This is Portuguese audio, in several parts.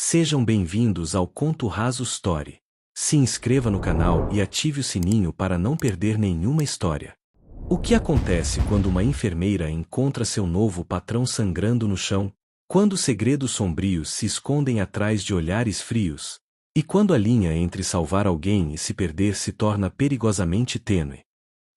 Sejam bem-vindos ao Conto Raso Story. Se inscreva no canal e ative o sininho para não perder nenhuma história. O que acontece quando uma enfermeira encontra seu novo patrão sangrando no chão? Quando segredos sombrios se escondem atrás de olhares frios? E quando a linha entre salvar alguém e se perder se torna perigosamente tênue?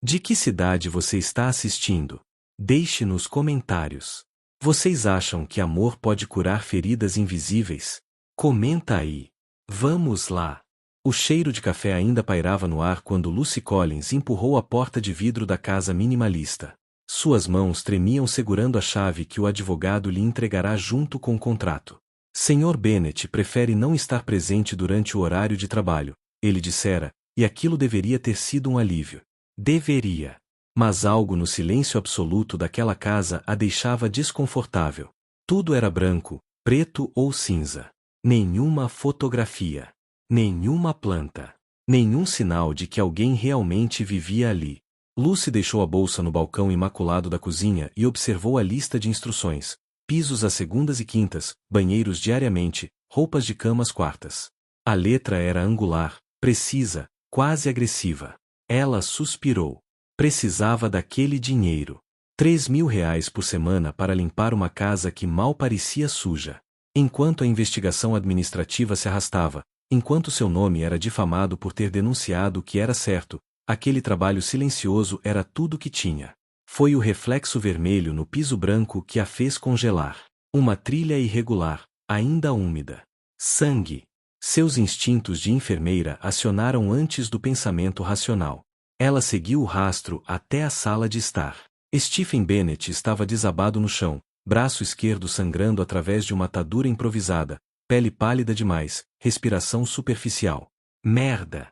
De que cidade você está assistindo? Deixe nos comentários. Vocês acham que amor pode curar feridas invisíveis? Comenta aí. Vamos lá. O cheiro de café ainda pairava no ar quando Lucy Collins empurrou a porta de vidro da casa minimalista. Suas mãos tremiam segurando a chave que o advogado lhe entregará junto com o contrato. Sr. Bennet prefere não estar presente durante o horário de trabalho, ele dissera, e aquilo deveria ter sido um alívio. Deveria. Mas algo no silêncio absoluto daquela casa a deixava desconfortável. Tudo era branco, preto ou cinza. Nenhuma fotografia. Nenhuma planta. Nenhum sinal de que alguém realmente vivia ali. Lucy deixou a bolsa no balcão imaculado da cozinha e observou a lista de instruções. Pisos às segundas e quintas, banheiros diariamente, roupas de cama às quartas. A letra era angular, precisa, quase agressiva. Ela suspirou. Precisava daquele dinheiro. R$ 3.000 por semana para limpar uma casa que mal parecia suja. Enquanto a investigação administrativa se arrastava, enquanto seu nome era difamado por ter denunciado o que era certo, aquele trabalho silencioso era tudo que tinha. Foi o reflexo vermelho no piso branco que a fez congelar. Uma trilha irregular, ainda úmida. Sangue. Seus instintos de enfermeira acionaram antes do pensamento racional. Ela seguiu o rastro até a sala de estar. Stephen Bennet estava desabado no chão, braço esquerdo sangrando através de uma atadura improvisada, pele pálida demais, respiração superficial. Merda!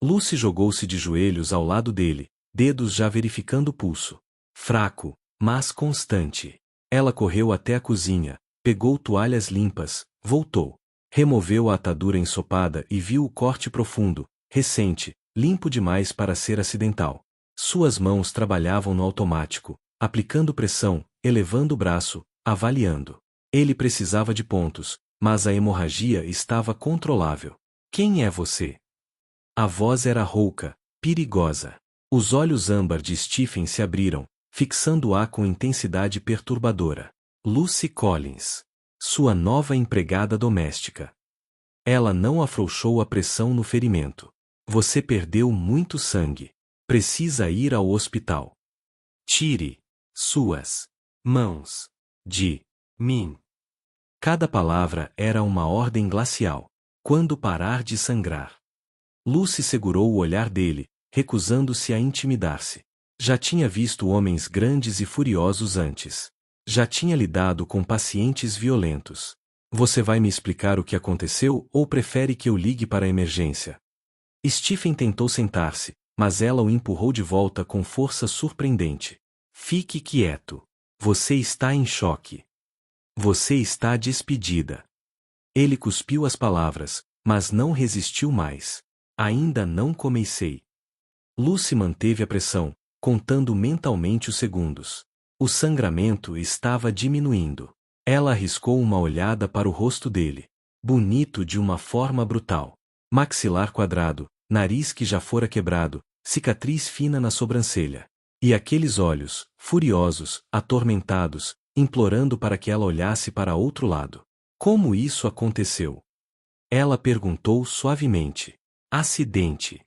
Lucy jogou-se de joelhos ao lado dele, dedos já verificando o pulso. Fraco, mas constante. Ela correu até a cozinha, pegou toalhas limpas, voltou. Removeu a atadura ensopada e viu o corte profundo, recente, limpo demais para ser acidental. Suas mãos trabalhavam no automático, aplicando pressão, elevando o braço, avaliando. Ele precisava de pontos, mas a hemorragia estava controlável. Quem é você? A voz era rouca, perigosa. Os olhos âmbar de Stephen se abriram, fixando-a com intensidade perturbadora. Lucy Collins. Sua nova empregada doméstica. Ela não afrouxou a pressão no ferimento. Você perdeu muito sangue. Precisa ir ao hospital. Tire suas mãos de mim. Cada palavra era uma ordem glacial. Quando parar de sangrar. Lucy segurou o olhar dele, recusando-se a intimidar-se. Já tinha visto homens grandes e furiosos antes. Já tinha lidado com pacientes violentos. Você vai me explicar o que aconteceu ou prefere que eu ligue para a emergência? Stephen tentou sentar-se, mas ela o empurrou de volta com força surpreendente. Fique quieto. Você está em choque. Você está despedida. Ele cuspiu as palavras, mas não resistiu mais. Ainda não comecei. Lucy manteve a pressão, contando mentalmente os segundos. O sangramento estava diminuindo. Ela arriscou uma olhada para o rosto dele. Bonito de uma forma brutal. Maxilar quadrado, nariz que já fora quebrado, cicatriz fina na sobrancelha. E aqueles olhos, furiosos, atormentados, implorando para que ela olhasse para outro lado. Como isso aconteceu? Ela perguntou suavemente. Acidente.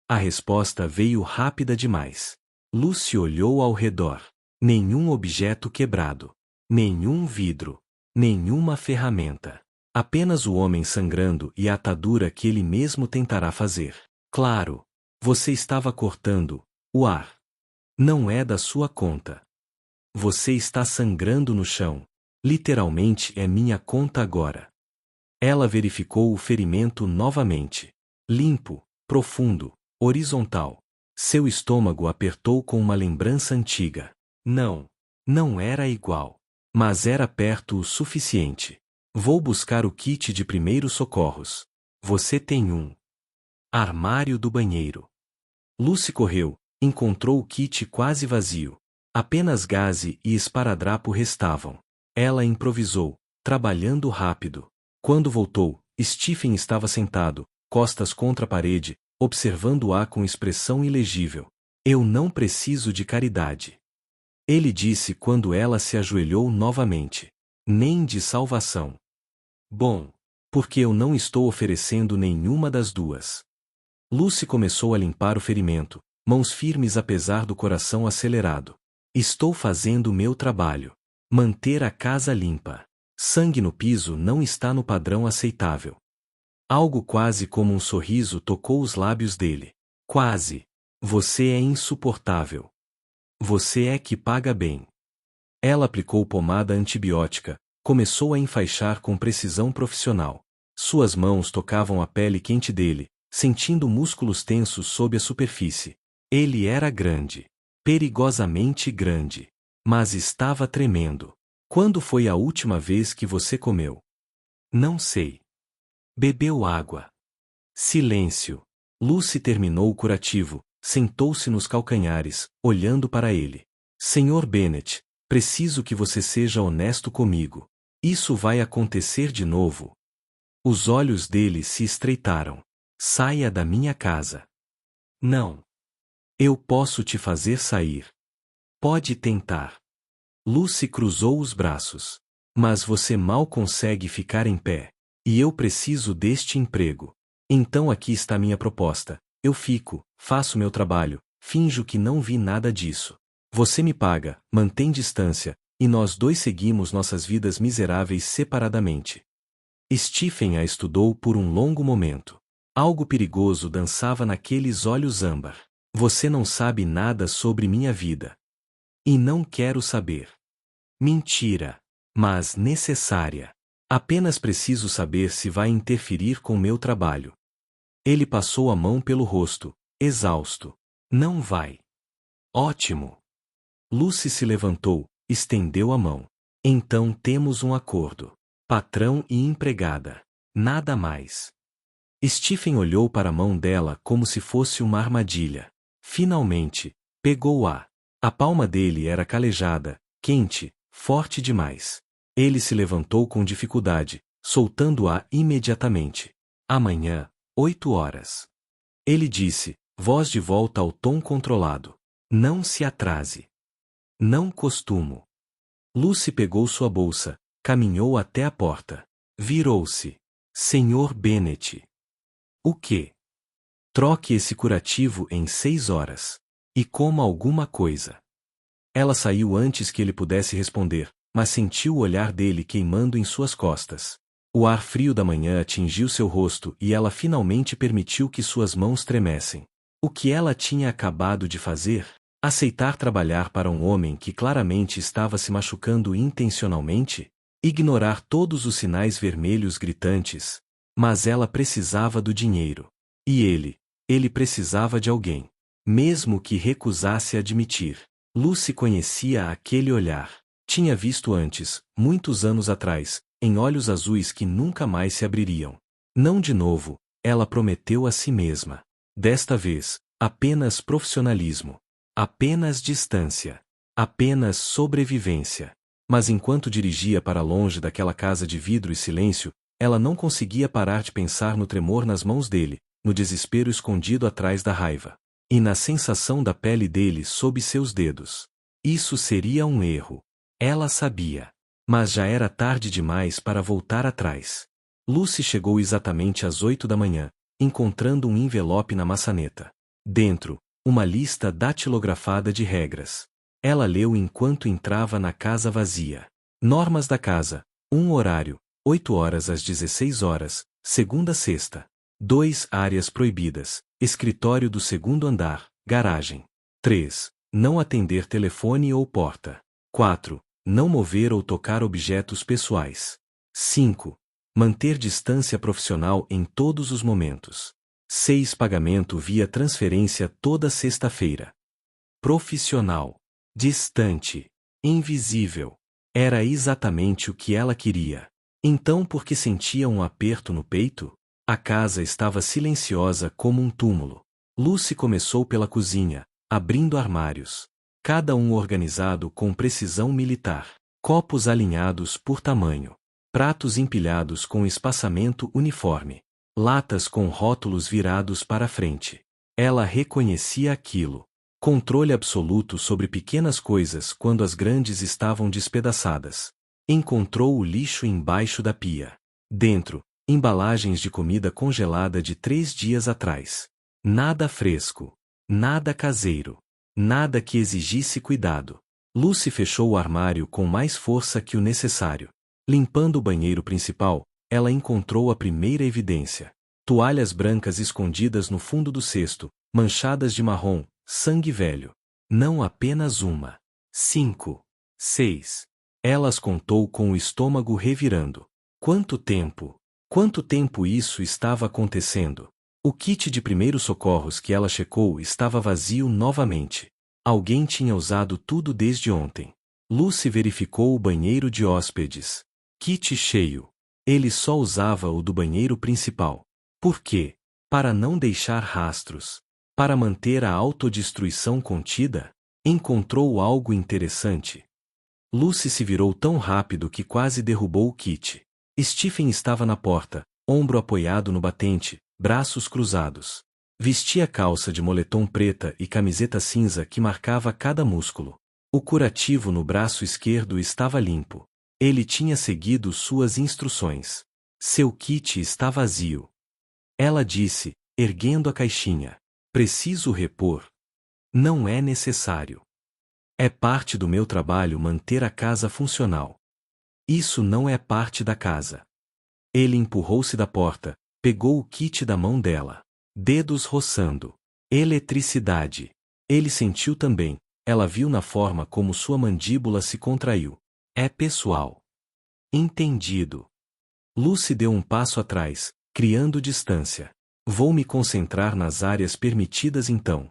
A resposta veio rápida demais. Lucy olhou ao redor. Nenhum objeto quebrado. Nenhum vidro. Nenhuma ferramenta. Apenas o homem sangrando e a atadura que ele mesmo tentará fazer. Claro. Você estava cortando o ar. Não é da sua conta. Você está sangrando no chão. Literalmente é minha conta agora. Ela verificou o ferimento novamente. Limpo, profundo, horizontal. Seu estômago apertou com uma lembrança antiga. Não era igual. Mas era perto o suficiente. Vou buscar o kit de primeiros socorros. Você tem um. Armário do banheiro. Lucy correu, encontrou o kit quase vazio. Apenas gaze e esparadrapo restavam. Ela improvisou, trabalhando rápido. Quando voltou, Stephen estava sentado, costas contra a parede, observando-a com expressão ilegível. Eu não preciso de caridade. Ele disse quando ela se ajoelhou novamente. Nem de salvação. Bom, porque eu não estou oferecendo nenhuma das duas. Lucy começou a limpar o ferimento, mãos firmes apesar do coração acelerado. Estou fazendo meu trabalho. Manter a casa limpa. Sangue no piso não está no padrão aceitável. Algo quase como um sorriso tocou os lábios dele. Quase. Você é insuportável. Você é que paga bem. Ela aplicou pomada antibiótica, começou a enfaixar com precisão profissional. Suas mãos tocavam a pele quente dele, sentindo músculos tensos sob a superfície. Ele era grande. Perigosamente grande. Mas estava tremendo. Quando foi a última vez que você comeu? Não sei. Bebeu água. Silêncio. Lucy terminou o curativo, sentou-se nos calcanhares, olhando para ele. Senhor Bennet, preciso que você seja honesto comigo. Isso vai acontecer de novo. Os olhos dele se estreitaram. Saia da minha casa. Não. Eu posso te fazer sair. Pode tentar. Lucy cruzou os braços. Mas você mal consegue ficar em pé. E eu preciso deste emprego. Então aqui está minha proposta. Eu fico, faço meu trabalho, finjo que não vi nada disso. Você me paga, mantém distância, e nós dois seguimos nossas vidas miseráveis separadamente. Stephen a estudou por um longo momento. Algo perigoso dançava naqueles olhos âmbar. Você não sabe nada sobre minha vida. E não quero saber. Mentira. Mas necessária. Apenas preciso saber se vai interferir com meu trabalho. Ele passou a mão pelo rosto, exausto. Não vai. Ótimo. Lucy se levantou, estendeu a mão. Então temos um acordo. Patrão e empregada. Nada mais. Stephen olhou para a mão dela como se fosse uma armadilha. Finalmente, pegou-a. A palma dele era calejada, quente, forte demais. Ele se levantou com dificuldade, soltando-a imediatamente. Amanhã, 8 horas. Ele disse, voz de volta ao tom controlado. Não se atrase. Não costumo. Lucy pegou sua bolsa, caminhou até a porta. Virou-se. Senhor Bennet. O quê? Troque esse curativo em 6 horas. E coma alguma coisa. Ela saiu antes que ele pudesse responder, mas sentiu o olhar dele queimando em suas costas. O ar frio da manhã atingiu seu rosto e ela finalmente permitiu que suas mãos tremessem. O que ela tinha acabado de fazer? Aceitar trabalhar para um homem que claramente estava se machucando intencionalmente? Ignorar todos os sinais vermelhos gritantes? Mas ela precisava do dinheiro. E ele precisava de alguém. Mesmo que recusasse admitir. Lucy conhecia aquele olhar. Tinha visto antes, muitos anos atrás, em olhos azuis que nunca mais se abririam. Não de novo, ela prometeu a si mesma. Desta vez, apenas profissionalismo. Apenas distância. Apenas sobrevivência. Mas enquanto dirigia para longe daquela casa de vidro e silêncio, ela não conseguia parar de pensar no tremor nas mãos dele, no desespero escondido atrás da raiva. E na sensação da pele dele sob seus dedos. Isso seria um erro. Ela sabia. Mas já era tarde demais para voltar atrás. Lucy chegou exatamente às 8 da manhã, encontrando um envelope na maçaneta. Dentro, uma lista datilografada de regras. Ela leu enquanto entrava na casa vazia. Normas da casa. 1 horário, 8 horas às 16 horas, segunda a sexta. 2 áreas proibidas. Escritório do segundo andar, garagem. 3. Não atender telefone ou porta. 4. Não mover ou tocar objetos pessoais. 5. Manter distância profissional em todos os momentos. 6. Pagamento via transferência toda sexta-feira. Profissional. Distante. Invisível. Era exatamente o que ela queria. Então por que sentia um aperto no peito? A casa estava silenciosa como um túmulo. Lucy começou pela cozinha, abrindo armários. Cada um organizado com precisão militar. Copos alinhados por tamanho. pratos empilhados com espaçamento uniforme, latas com rótulos virados para frente. Ela reconhecia aquilo. Controle absoluto sobre pequenas coisas quando as grandes estavam despedaçadas. Encontrou o lixo embaixo da pia. Dentro, embalagens de comida congelada de 3 dias atrás. Nada fresco. Nada caseiro. Nada que exigisse cuidado. Lucy fechou o armário com mais força que o necessário. Limpando o banheiro principal, ela encontrou a primeira evidência. Toalhas brancas escondidas no fundo do cesto, manchadas de marrom, sangue velho. Não apenas uma. 5. 6. Ela as contou com o estômago revirando. Quanto tempo? Quanto tempo isso estava acontecendo? O kit de primeiros socorros que ela checou estava vazio novamente. Alguém tinha usado tudo desde ontem. Lucy verificou o banheiro de hóspedes. Kit cheio. Ele só usava o do banheiro principal. Por quê? Para não deixar rastros. Para manter a autodestruição contida? Encontrou algo interessante. Lucy se virou tão rápido que quase derrubou o kit. Stephen estava na porta, ombro apoiado no batente, braços cruzados. Vestia calça de moletom preta e camiseta cinza que marcava cada músculo. O curativo no braço esquerdo estava limpo. Ele tinha seguido suas instruções. Seu kit está vazio. Ela disse, erguendo a caixinha. Preciso repor. Não é necessário. É parte do meu trabalho manter a casa funcional. Isso não é parte da casa. Ele empurrou-se da porta, pegou o kit da mão dela. Dedos roçando. Eletricidade. Ele sentiu também. Ela viu na forma como sua mandíbula se contraiu. É pessoal. Entendido. Lucy deu um passo atrás, criando distância. Vou me concentrar nas áreas permitidas então.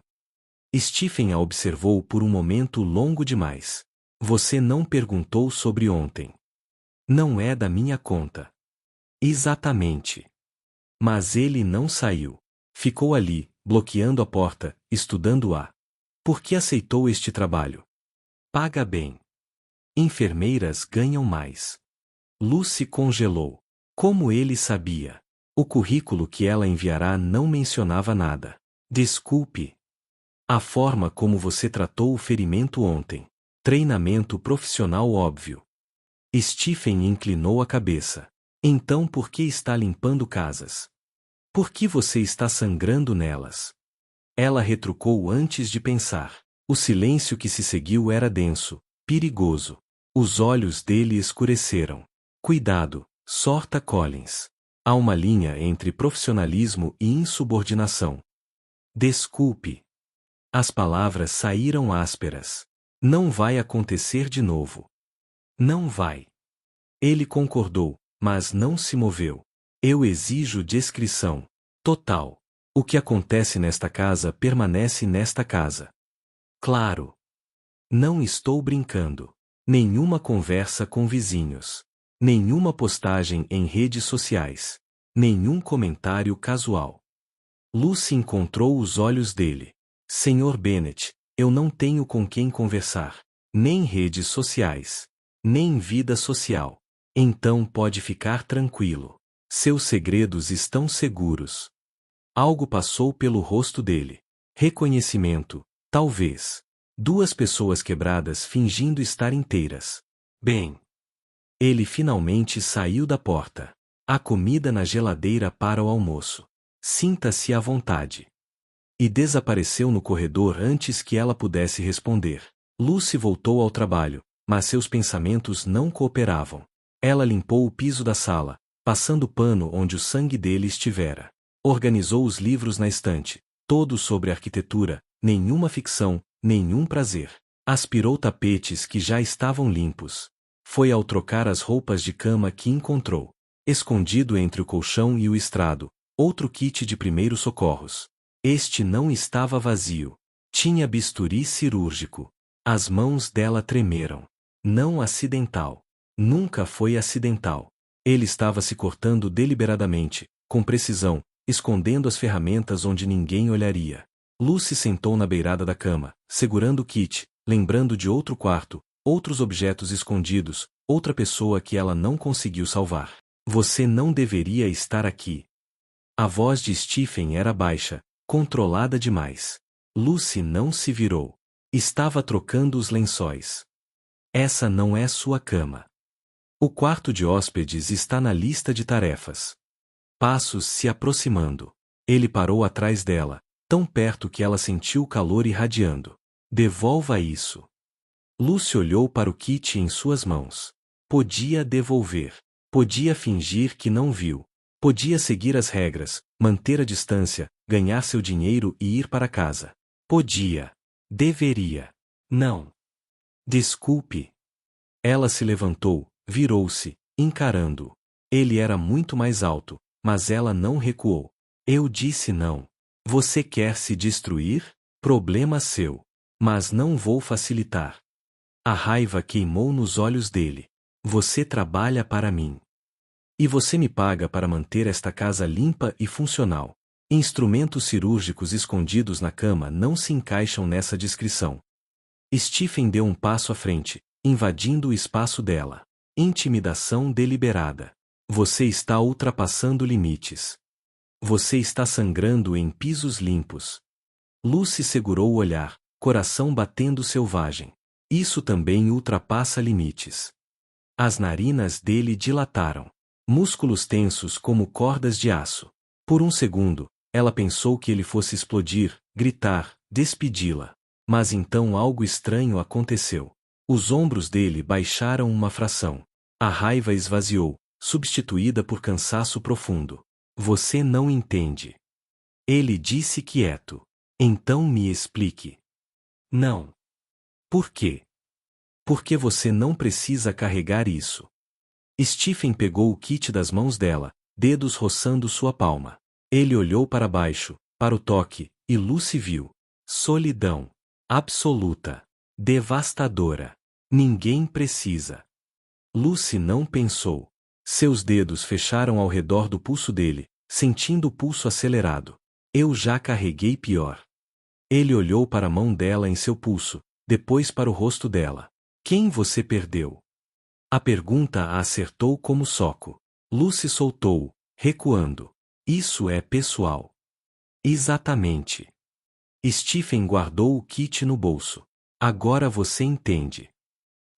Stephen a observou por um momento longo demais. Você não perguntou sobre ontem. Não é da minha conta. Exatamente. Mas ele não saiu. Ficou ali, bloqueando a porta, estudando-a. Por que aceitou este trabalho? Paga bem. Enfermeiras ganham mais. Lucy congelou. Como ele sabia? O currículo que ela enviará não mencionava nada. Desculpe. A forma como você tratou o ferimento ontem. Treinamento profissional óbvio. Stephen inclinou a cabeça. Então por que está limpando casas? Por que você está sangrando nelas? Ela retrucou antes de pensar. O silêncio que se seguiu era denso, perigoso. Os olhos dele escureceram. Cuidado, Sorta Collins. Há uma linha entre profissionalismo e insubordinação. Desculpe. As palavras saíram ásperas. Não vai acontecer de novo. Não vai. Ele concordou, mas não se moveu. Eu exijo descrição. Total. O que acontece nesta casa permanece nesta casa. Claro. Não estou brincando. Nenhuma conversa com vizinhos. Nenhuma postagem em redes sociais. Nenhum comentário casual. Lucy encontrou os olhos dele. Sr. Bennet, eu não tenho com quem conversar. Nem redes sociais. Nem vida social. Então pode ficar tranquilo. Seus segredos estão seguros. Algo passou pelo rosto dele. Reconhecimento, talvez. 2 pessoas quebradas fingindo estar inteiras. Bem. Ele finalmente saiu da porta. Há comida na geladeira para o almoço. Sinta-se à vontade. E desapareceu no corredor antes que ela pudesse responder. Lucy voltou ao trabalho, mas seus pensamentos não cooperavam. Ela limpou o piso da sala, passando pano onde o sangue dele estivera. Organizou os livros na estante, todos sobre arquitetura, nenhuma ficção, nenhum prazer. Aspirou tapetes que já estavam limpos. Foi ao trocar as roupas de cama que encontrou. Escondido entre o colchão e o estrado, outro kit de primeiros socorros. Este não estava vazio. Tinha bisturi cirúrgico. As mãos dela tremeram. Não acidental. Nunca foi acidental. Ele estava se cortando deliberadamente, com precisão, escondendo as ferramentas onde ninguém olharia. Lucy sentou na beirada da cama, segurando o kit, lembrando de outro quarto, outros objetos escondidos, outra pessoa que ela não conseguiu salvar. Você não deveria estar aqui. A voz de Stephen era baixa, controlada demais. Lucy não se virou. Estava trocando os lençóis. Essa não é sua cama. O quarto de hóspedes está na lista de tarefas. Passos se aproximando. Ele parou atrás dela, tão perto que ela sentiu o calor irradiando. Devolva isso. Lucy olhou para o kit em suas mãos. Podia devolver. Podia fingir que não viu. Podia seguir as regras, manter a distância, ganhar seu dinheiro e ir para casa. Podia. Deveria. Não. Desculpe. Ela se levantou, virou-se, encarando-o. Ele era muito mais alto, mas ela não recuou. Eu disse não. Você quer se destruir? Problema seu. Mas não vou facilitar. A raiva queimou nos olhos dele. Você trabalha para mim. E você me paga para manter esta casa limpa e funcional. Instrumentos cirúrgicos escondidos na cama não se encaixam nessa descrição. Stephen deu um passo à frente, invadindo o espaço dela. Intimidação deliberada. Você está ultrapassando limites. Você está sangrando em pisos limpos. Lucy segurou o olhar, coração batendo selvagem. Isso também ultrapassa limites. As narinas dele dilataram. Músculos tensos como cordas de aço. Por um segundo, ela pensou que ele fosse explodir, gritar, despedi-la. Mas então algo estranho aconteceu. Os ombros dele baixaram uma fração. A raiva esvaziou, substituída por cansaço profundo. Você não entende. Ele disse quieto. Então me explique. Não. Por quê? Porque você não precisa carregar isso. Stephen pegou o kit das mãos dela, dedos roçando sua palma. Ele olhou para baixo, para o toque, e Lucy viu. Solidão. Absoluta. Devastadora. Ninguém precisa. Lucy não pensou. Seus dedos fecharam ao redor do pulso dele, sentindo o pulso acelerado. Eu já carreguei pior. Ele olhou para a mão dela em seu pulso, depois para o rosto dela. Quem você perdeu? A pergunta a acertou como soco. Lucy soltou-o, recuando. Isso é pessoal. Exatamente. Stephen guardou o kit no bolso. Agora você entende.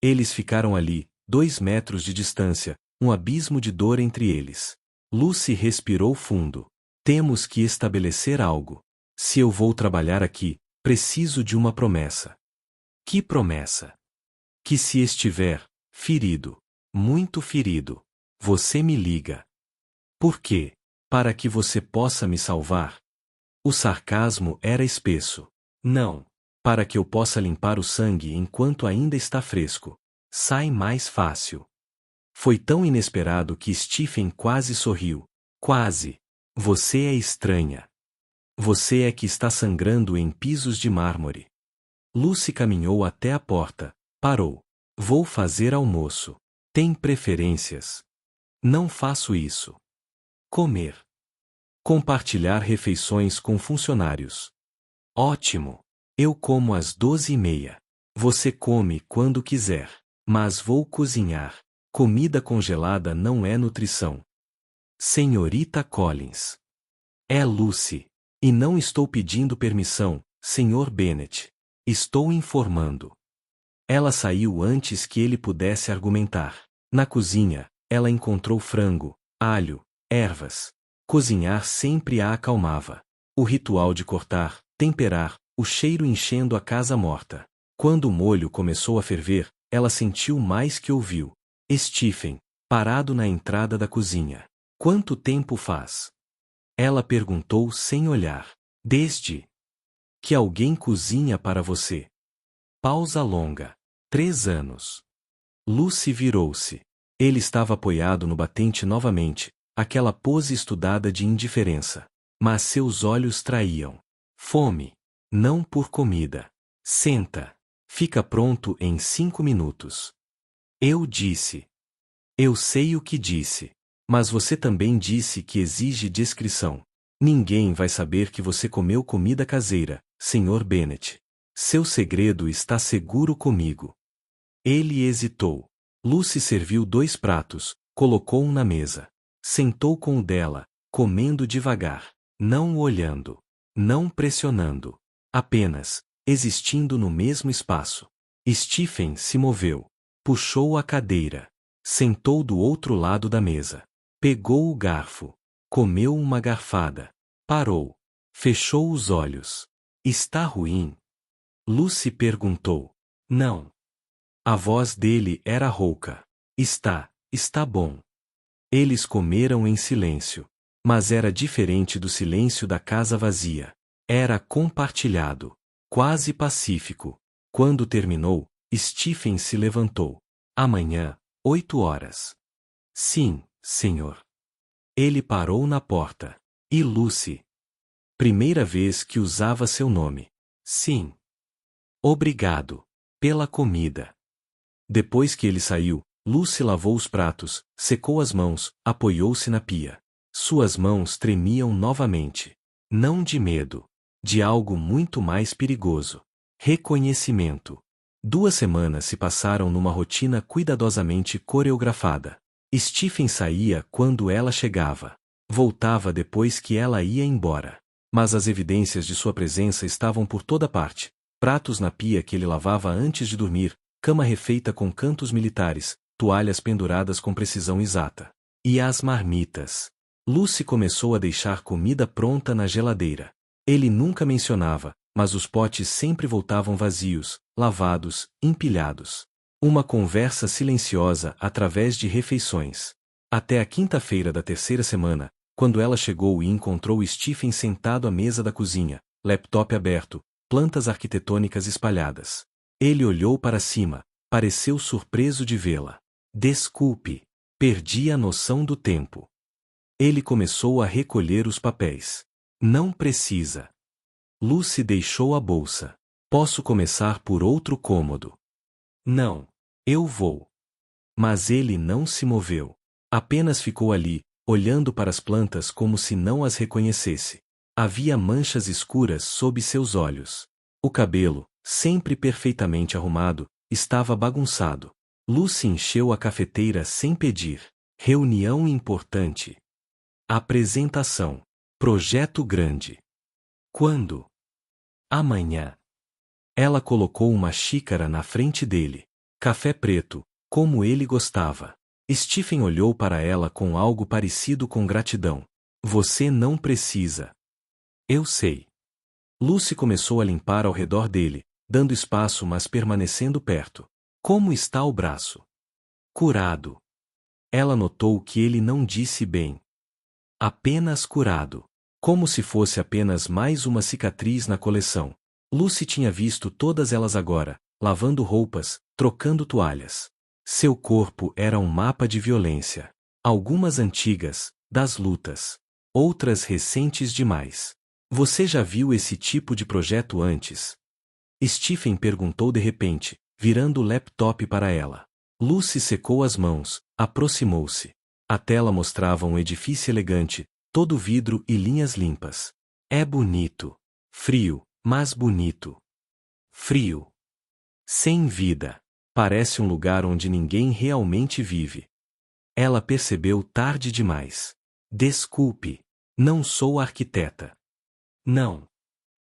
Eles ficaram ali, 2 metros de distância, um abismo de dor entre eles. Lucy respirou fundo. Temos que estabelecer algo. Se eu vou trabalhar aqui, preciso de uma promessa. Que promessa? Que se estiver ferido, muito ferido, você me liga. Por quê? Para que você possa me salvar? O sarcasmo era espesso. Não. Para que eu possa limpar o sangue enquanto ainda está fresco. Sai mais fácil. Foi tão inesperado que Stephen quase sorriu. Quase. Você é estranha. Você é que está sangrando em pisos de mármore. Lucy caminhou até a porta. Parou. Vou fazer almoço. Tem preferências? Não faço isso. Comer. Compartilhar refeições com funcionários. Ótimo. Eu como às 12h30. Você come quando quiser. Mas vou cozinhar. Comida congelada não é nutrição. Senhorita Collins. É Lucy. E não estou pedindo permissão, Sr. Bennet. Estou informando. Ela saiu antes que ele pudesse argumentar. Na cozinha, ela encontrou frango, alho, ervas. Cozinhar sempre a acalmava. O ritual de cortar, temperar, o cheiro enchendo a casa morta. Quando o molho começou a ferver, ela sentiu mais que ouviu. Stephen, parado na entrada da cozinha. Quanto tempo faz? Ela perguntou sem olhar. Desde que alguém cozinha para você. Pausa longa. 3 anos. Lucy virou-se. Ele estava apoiado no batente novamente, aquela pose estudada de indiferença. Mas seus olhos traíam. Fome. Não por comida. Senta. Fica pronto em 5 minutos. Eu disse. Eu sei o que disse. Mas você também disse que exige descrição. Ninguém vai saber que você comeu comida caseira, Sr. Bennet. Seu segredo está seguro comigo. Ele hesitou. Lucy serviu 2 pratos, colocou um na mesa. Sentou com o dela, comendo devagar, não o olhando, não pressionando, apenas existindo no mesmo espaço. Stephen se moveu, puxou a cadeira, sentou do outro lado da mesa, pegou o garfo, comeu uma garfada, parou, fechou os olhos. Está ruim? Lucy perguntou. Não. A voz dele era rouca. Está bom. Eles comeram em silêncio. Mas era diferente do silêncio da casa vazia. Era compartilhado, quase pacífico. Quando terminou, Stephen se levantou. Amanhã, 8 horas. Sim, senhor. Ele parou na porta. E Lucy? Primeira vez que usava seu nome. Sim. Obrigado. Pela comida. Depois que ele saiu, Lucy lavou os pratos, secou as mãos, apoiou-se na pia. Suas mãos tremiam novamente. Não de medo. De algo muito mais perigoso. Reconhecimento. 2 semanas se passaram numa rotina cuidadosamente coreografada. Stephen saía quando ela chegava. Voltava depois que ela ia embora. Mas as evidências de sua presença estavam por toda parte. Pratos na pia que ele lavava antes de dormir, cama refeita com cantos militares, toalhas penduradas com precisão exata. E as marmitas. Lucy começou a deixar comida pronta na geladeira. Ele nunca mencionava, mas os potes sempre voltavam vazios, lavados, empilhados. Uma conversa silenciosa através de refeições. Até a quinta-feira da 3ª semana, quando ela chegou e encontrou Stephen sentado à mesa da cozinha, laptop aberto, plantas arquitetônicas espalhadas. Ele olhou para cima, pareceu surpreso de vê-la. Desculpe, perdi a noção do tempo. Ele começou a recolher os papéis. Não precisa. Lucy deixou a bolsa. Posso começar por outro cômodo. Não, eu vou. Mas ele não se moveu. Apenas ficou ali, olhando para as plantas como se não as reconhecesse. Havia manchas escuras sob seus olhos. O cabelo, sempre perfeitamente arrumado, estava bagunçado. Lucy encheu a cafeteira sem pedir. Reunião importante. Apresentação. Projeto grande. Quando? Amanhã. Ela colocou uma xícara na frente dele. Café preto, como ele gostava. Stephen olhou para ela com algo parecido com gratidão. Você não precisa. Eu sei. Lucy começou a limpar ao redor dele, dando espaço mas permanecendo perto. Como está o braço? Curado. Ela notou que ele não disse bem. Apenas curado. Como se fosse apenas mais uma cicatriz na coleção. Lucy tinha visto todas elas agora, lavando roupas, trocando toalhas. Seu corpo era um mapa de violência. Algumas antigas, das lutas. Outras recentes demais. Você já viu esse tipo de projeto antes? Stephen perguntou de repente, virando o laptop para ela. Lucy secou as mãos, aproximou-se. A tela mostrava um edifício elegante, todo vidro e linhas limpas. É bonito. Frio, mas bonito. Frio. Sem vida. Parece um lugar onde ninguém realmente vive. Ela percebeu tarde demais. Desculpe. Não sou arquiteta. Não.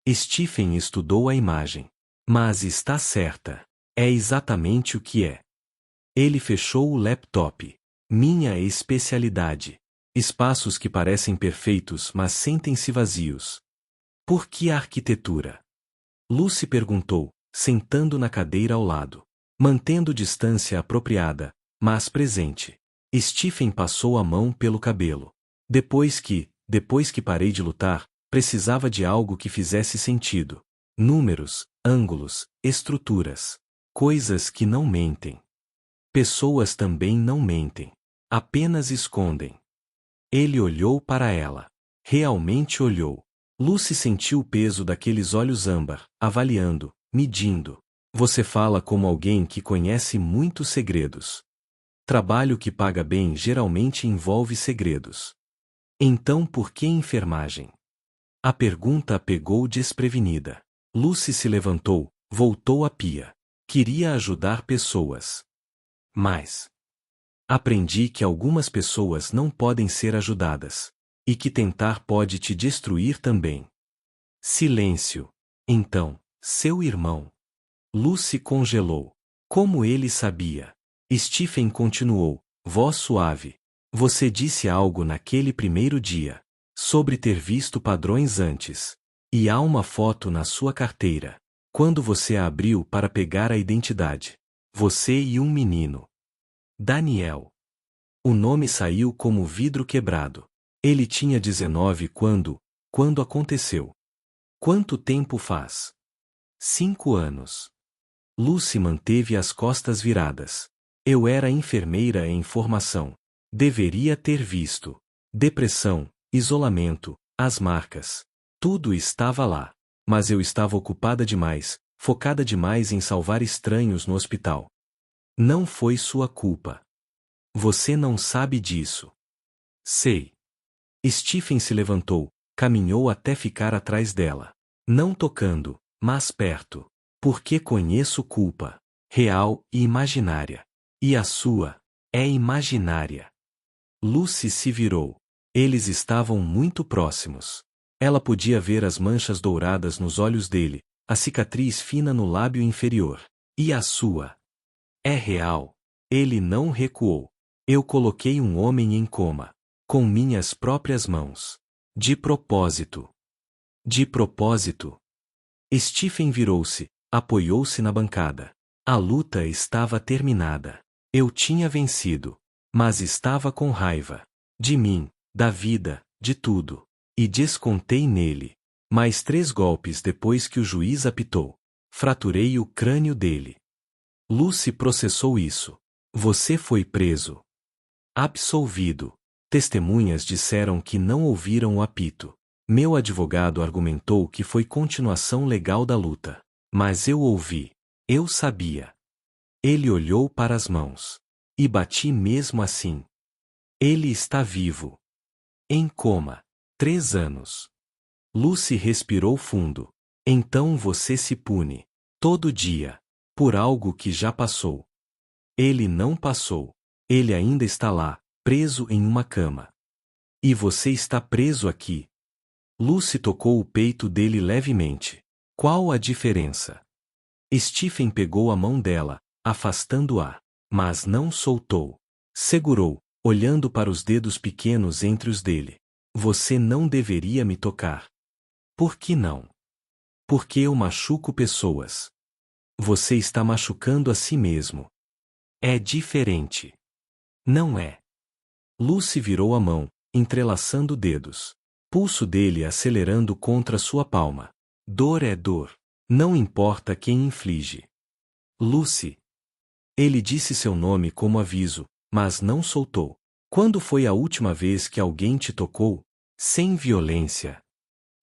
Stephen estudou a imagem. Mas está certa. É exatamente o que é. Ele fechou o laptop. Minha especialidade. Espaços que parecem perfeitos mas sentem-se vazios. Por que a arquitetura? Lucy perguntou, sentando na cadeira ao lado. Mantendo distância apropriada, mas presente. Stephen passou a mão pelo cabelo. Depois que parei de lutar, precisava de algo que fizesse sentido. Números, ângulos, estruturas. Coisas que não mentem. Pessoas também não mentem. Apenas escondem. Ele olhou para ela. Realmente olhou. Lucy sentiu o peso daqueles olhos âmbar, avaliando, medindo. Você fala como alguém que conhece muitos segredos. Trabalho que paga bem geralmente envolve segredos. Então por que enfermagem? A pergunta a pegou desprevenida. Lucy se levantou, voltou à pia. Queria ajudar pessoas. Mas aprendi que algumas pessoas não podem ser ajudadas. E que tentar pode te destruir também. Silêncio. Então, seu irmão. Lucy congelou. Como ele sabia? Stephen continuou. Voz suave. Você disse algo naquele primeiro dia. Sobre ter visto padrões antes. E há uma foto na sua carteira. Quando você a abriu para pegar a identidade. Você e um menino. Daniel. O nome saiu como vidro quebrado. Ele tinha 19 quando aconteceu. Quanto tempo faz? 5 anos. Lucy manteve as costas viradas. Eu era enfermeira em formação. Deveria ter visto. Depressão, isolamento, as marcas. Tudo estava lá. Mas eu estava ocupada demais, focada demais em salvar estranhos no hospital. Não foi sua culpa. Você não sabe disso. Sei. Stephen se levantou, caminhou até ficar atrás dela. Não tocando, mas perto. Porque conheço culpa. Real e imaginária. E a sua é imaginária. Lucy se virou. Eles estavam muito próximos. Ela podia ver as manchas douradas nos olhos dele, a cicatriz fina no lábio inferior. E a sua é real. Ele não recuou. Eu coloquei um homem em coma. Com minhas próprias mãos. De propósito. De propósito. Stephen virou-se, apoiou-se na bancada. A luta estava terminada. Eu tinha vencido. Mas estava com raiva. De mim, da vida, de tudo. E descontei nele. Mais 3 golpes depois que o juiz apitou. Fraturei o crânio dele. Lucy processou isso. Você foi preso. Absolvido. Testemunhas disseram que não ouviram o apito. Meu advogado argumentou que foi continuação legal da luta. Mas eu ouvi. Eu sabia. Ele olhou para as mãos. E bati mesmo assim. Ele está vivo. Em coma. 3 anos. Lucy respirou fundo. Então você se pune. Todo dia. Por algo que já passou. Ele não passou. Ele ainda está lá, preso em uma cama. E você está preso aqui. Lucy tocou o peito dele levemente. Qual a diferença? Stephen pegou a mão dela, afastando-a. Mas não soltou. Segurou, olhando para os dedos pequenos entre os dele. Você não deveria me tocar. Por que não? Porque eu machuco pessoas. Você está machucando a si mesmo. É diferente. Não é. Lucy virou a mão, entrelaçando dedos. Pulso dele acelerando contra sua palma. Dor é dor. Não importa quem inflige. Lucy. Ele disse seu nome como aviso, mas não soltou. Quando foi a última vez que alguém te tocou? Sem violência.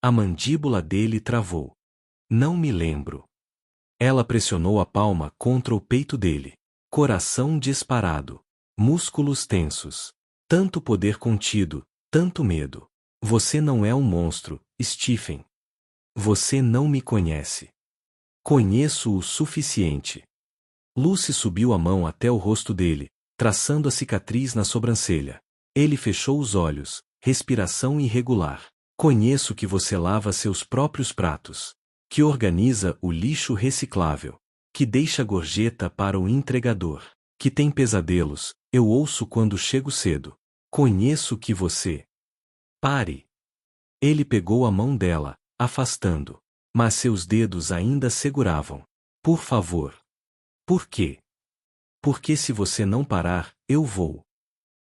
A mandíbula dele travou. Não me lembro. Ela pressionou a palma contra o peito dele. Coração disparado. Músculos tensos. Tanto poder contido, tanto medo. Você não é um monstro, Stephen. Você não me conhece. Conheço o suficiente. Lucy subiu a mão até o rosto dele, traçando a cicatriz na sobrancelha. Ele fechou os olhos, respiração irregular. Conheço que você lava seus próprios pratos. Que organiza o lixo reciclável. Que deixa gorjeta para o entregador. Que tem pesadelos, eu ouço quando chego cedo. Conheço que você. Pare. Ele pegou a mão dela, afastando. Mas seus dedos ainda seguravam. Por favor. Por quê? Porque se você não parar, eu vou.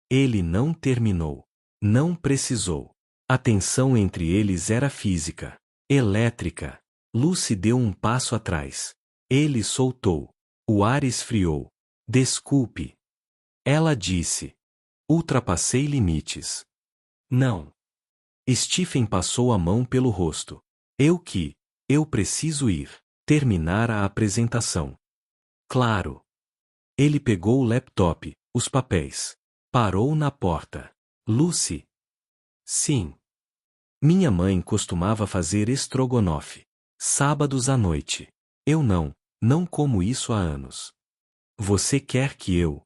Ele não terminou. Não precisou. A tensão entre eles era física. Elétrica. Lucy deu um passo atrás. Ele soltou. O ar esfriou. Desculpe. Ela disse. Ultrapassei limites. Não. Stephen passou a mão pelo rosto. Eu preciso ir. Terminar a apresentação. Claro. Ele pegou o laptop, os papéis. Parou na porta. Lucy. Sim. Minha mãe costumava fazer estrogonofe. Sábados à noite. Eu não como isso há anos. Você quer que eu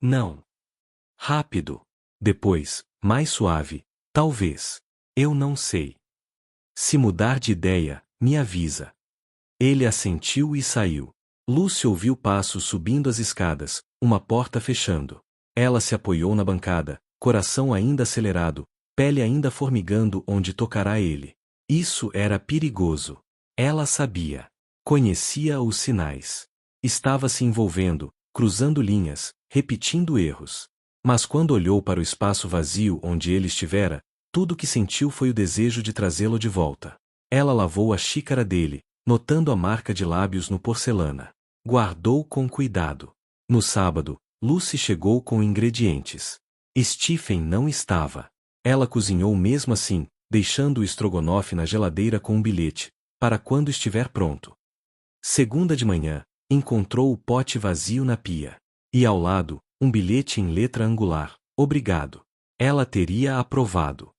Não. Rápido. Depois, mais suave. Talvez. Eu não sei. Se mudar de ideia, me avisa. Ele assentiu e saiu. Lucy ouviu passos subindo as escadas, uma porta fechando. Ela se apoiou na bancada, coração ainda acelerado, pele ainda formigando onde tocará ele. Isso era perigoso. Ela sabia. Conhecia os sinais. Estava se envolvendo, cruzando linhas, repetindo erros. Mas quando olhou para o espaço vazio onde ele estivera, tudo que sentiu foi o desejo de trazê-lo de volta. Ela lavou a xícara dele, notando a marca de lábios no porcelana. Guardou com cuidado. No sábado, Lucy chegou com ingredientes. Stephen não estava. Ela cozinhou mesmo assim, deixando o estrogonofe na geladeira com um bilhete, para quando estiver pronto. Segunda de manhã, encontrou o pote vazio na pia. E ao lado, um bilhete em letra angular: obrigado. Ela teria aprovado.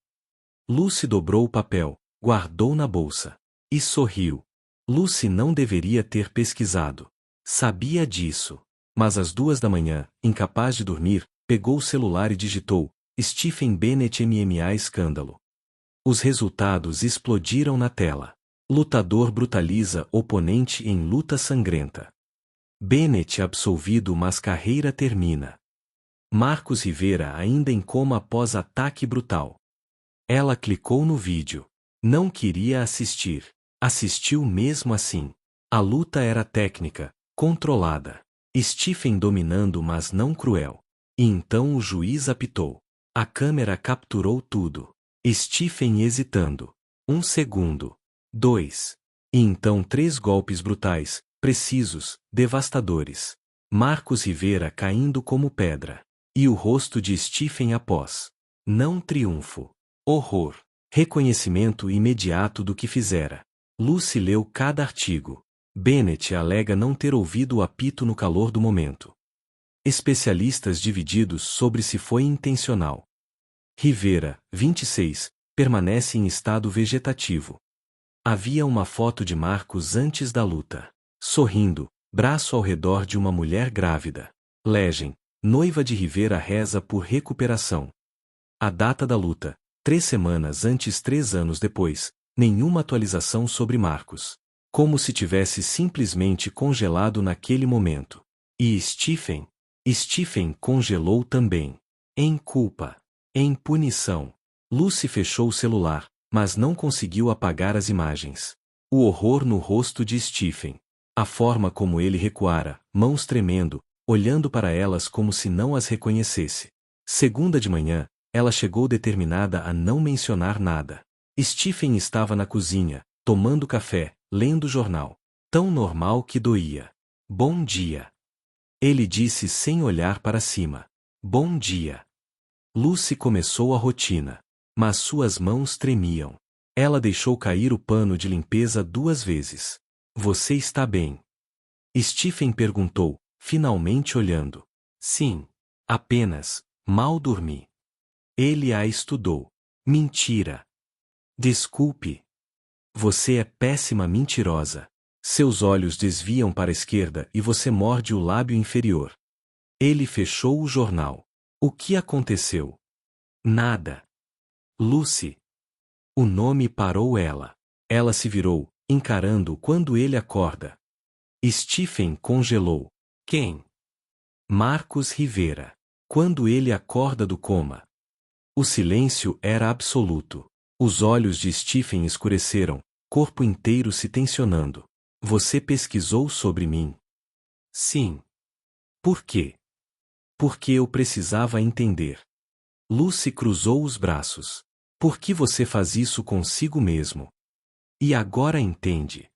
Lucy dobrou o papel, guardou na bolsa. E sorriu. Lucy não deveria ter pesquisado. Sabia disso. Mas às 2 da manhã, incapaz de dormir, pegou o celular e digitou: Stephen Bennett MMA escândalo. Os resultados explodiram na tela. Lutador brutaliza oponente em luta sangrenta. Bennett absolvido mas carreira termina. Marcos Rivera ainda em coma após ataque brutal. Ela clicou no vídeo. Não queria assistir. Assistiu mesmo assim. A luta era técnica, controlada. Stephen dominando mas não cruel. E então o juiz apitou. A câmera capturou tudo. Stephen hesitando. 1 segundo. 2. E então 3 golpes brutais, precisos, devastadores. Marcos Rivera caindo como pedra. E o rosto de Stephen após. Não triunfo. Horror. Reconhecimento imediato do que fizera. Lucy leu cada artigo. Bennett alega não ter ouvido o apito no calor do momento. Especialistas divididos sobre se foi intencional. Rivera, 26, permanece em estado vegetativo. Havia uma foto de Marcos antes da luta. Sorrindo, braço ao redor de uma mulher grávida. Legem, noiva de Rivera reza por recuperação. A data da luta, 3 semanas antes 3 anos depois, nenhuma atualização sobre Marcos. Como se tivesse simplesmente congelado naquele momento. E Stephen? Stephen congelou também. Em culpa. Em punição. Lucy fechou o celular, mas não conseguiu apagar as imagens. O horror no rosto de Stephen. A forma como ele recuara, mãos tremendo, olhando para elas como se não as reconhecesse. Segunda de manhã, ela chegou determinada a não mencionar nada. Stephen estava na cozinha, tomando café, lendo jornal. Tão normal que doía. Bom dia. Ele disse sem olhar para cima. Bom dia. Lucy começou a rotina. Mas suas mãos tremiam. Ela deixou cair o pano de limpeza 2 vezes. Você está bem? Stephen perguntou, finalmente olhando. Sim. Apenas, mal dormi. Ele a estudou. Mentira. Desculpe. Você é péssima mentirosa. Seus olhos desviam para a esquerda e você morde o lábio inferior. Ele fechou o jornal. O que aconteceu? Nada. Lucy. O nome parou ela. Ela se virou, encarando quando ele acorda. Stephen congelou. Quem? Marcos Rivera. Quando ele acorda do coma. O silêncio era absoluto. Os olhos de Stephen escureceram, corpo inteiro se tensionando. Você pesquisou sobre mim? Sim. Por quê? Porque eu precisava entender. Lucy cruzou os braços. Por que você faz isso consigo mesmo? E agora entende.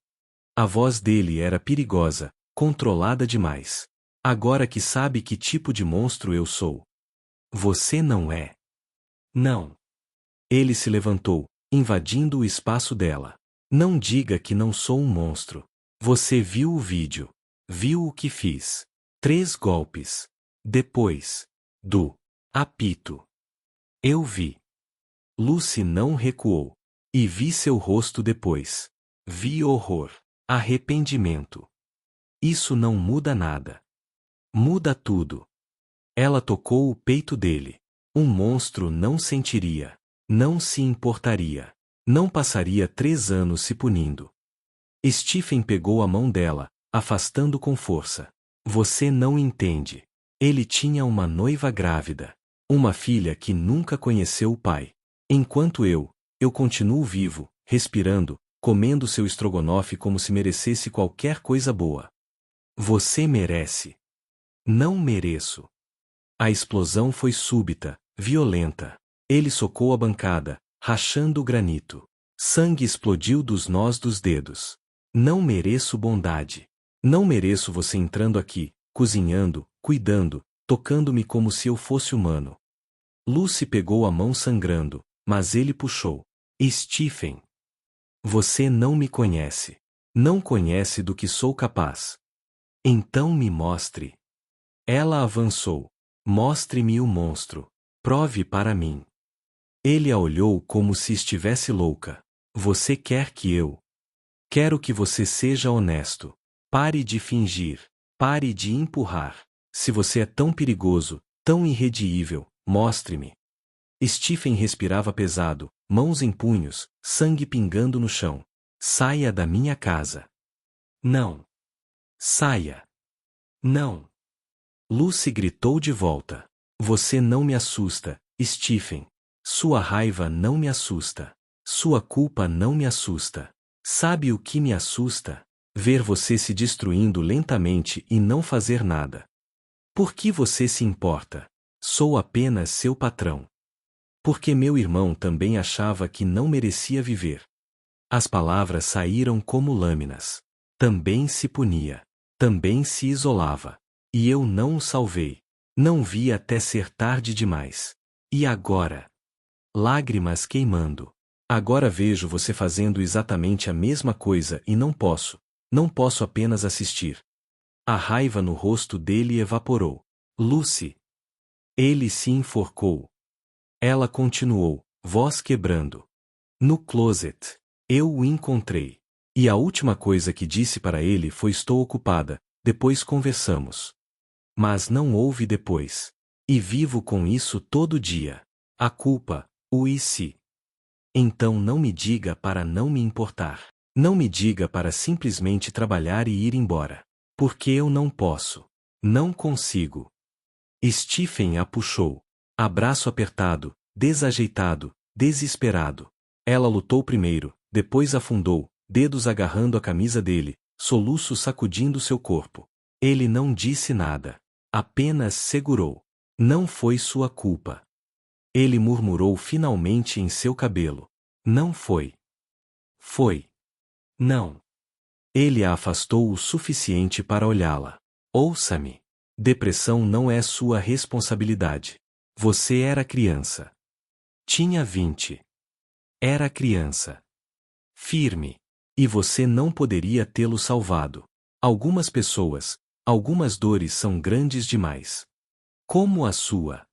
A voz dele era perigosa, controlada demais. Agora que sabe que tipo de monstro eu sou. Você não é. Não. Ele se levantou, invadindo o espaço dela. Não diga que não sou um monstro. Você viu o vídeo. Viu o que fiz. 3 golpes. Depois do apito. Eu vi. Lucy não recuou. E vi seu rosto depois. Vi horror. Arrependimento. Isso não muda nada. Muda tudo. Ela tocou o peito dele. Um monstro não sentiria. Não se importaria. Não passaria 3 anos se punindo. Stephen pegou a mão dela, afastando com força. Você não entende. Ele tinha uma noiva grávida. Uma filha que nunca conheceu o pai. Enquanto eu continuo vivo, respirando, comendo seu estrogonofe como se merecesse qualquer coisa boa. Você merece. Não mereço. A explosão foi súbita, violenta. Ele socou a bancada, rachando o granito. Sangue explodiu dos nós dos dedos. Não mereço bondade. Não mereço você entrando aqui, cozinhando, cuidando, tocando-me como se eu fosse humano. Lucy pegou a mão sangrando, mas ele puxou. Stephen. Você não me conhece. Não conhece do que sou capaz. Então me mostre. Ela avançou. Mostre-me o monstro. Prove para mim. Ele a olhou como se estivesse louca. Você quer que eu? Quero que você seja honesto. Pare de fingir. Pare de empurrar. Se você é tão perigoso, tão irredimível, mostre-me. Stephen respirava pesado, mãos em punhos, sangue pingando no chão. Saia da minha casa. Não. Saia. Não. Lucy gritou de volta. Você não me assusta, Stephen. Sua raiva não me assusta. Sua culpa não me assusta. Sabe o que me assusta? Ver você se destruindo lentamente e não fazer nada. Por que você se importa? Sou apenas seu patrão. Porque meu irmão também achava que não merecia viver. As palavras saíram como lâminas. Também se punia. Também se isolava. E eu não o salvei. Não vi até ser tarde demais. E agora? Lágrimas queimando. Agora vejo você fazendo exatamente a mesma coisa e não posso. Não posso apenas assistir. A raiva no rosto dele evaporou. Lucy. Ele se enforcou. Ela continuou, voz quebrando. No closet. Eu o encontrei. E a última coisa que disse para ele foi: estou ocupada, depois conversamos. Mas não houve depois. E vivo com isso todo dia. A culpa, o e se. Então não me diga para não me importar. Não me diga para simplesmente trabalhar e ir embora. Porque eu não posso. Não consigo. Stephen a puxou. Abraço apertado, desajeitado, desesperado. Ela lutou primeiro, depois afundou, dedos agarrando a camisa dele, soluços sacudindo seu corpo. Ele não disse nada. Apenas segurou. Não foi sua culpa. Ele murmurou finalmente em seu cabelo. Não foi. Foi. Não. Ele a afastou o suficiente para olhá-la. Ouça-me. Depressão não é sua responsabilidade. Você era criança. Tinha 20. Era criança. Firme. E você não poderia tê-lo salvado. Algumas pessoas, algumas dores são grandes demais. Como a sua.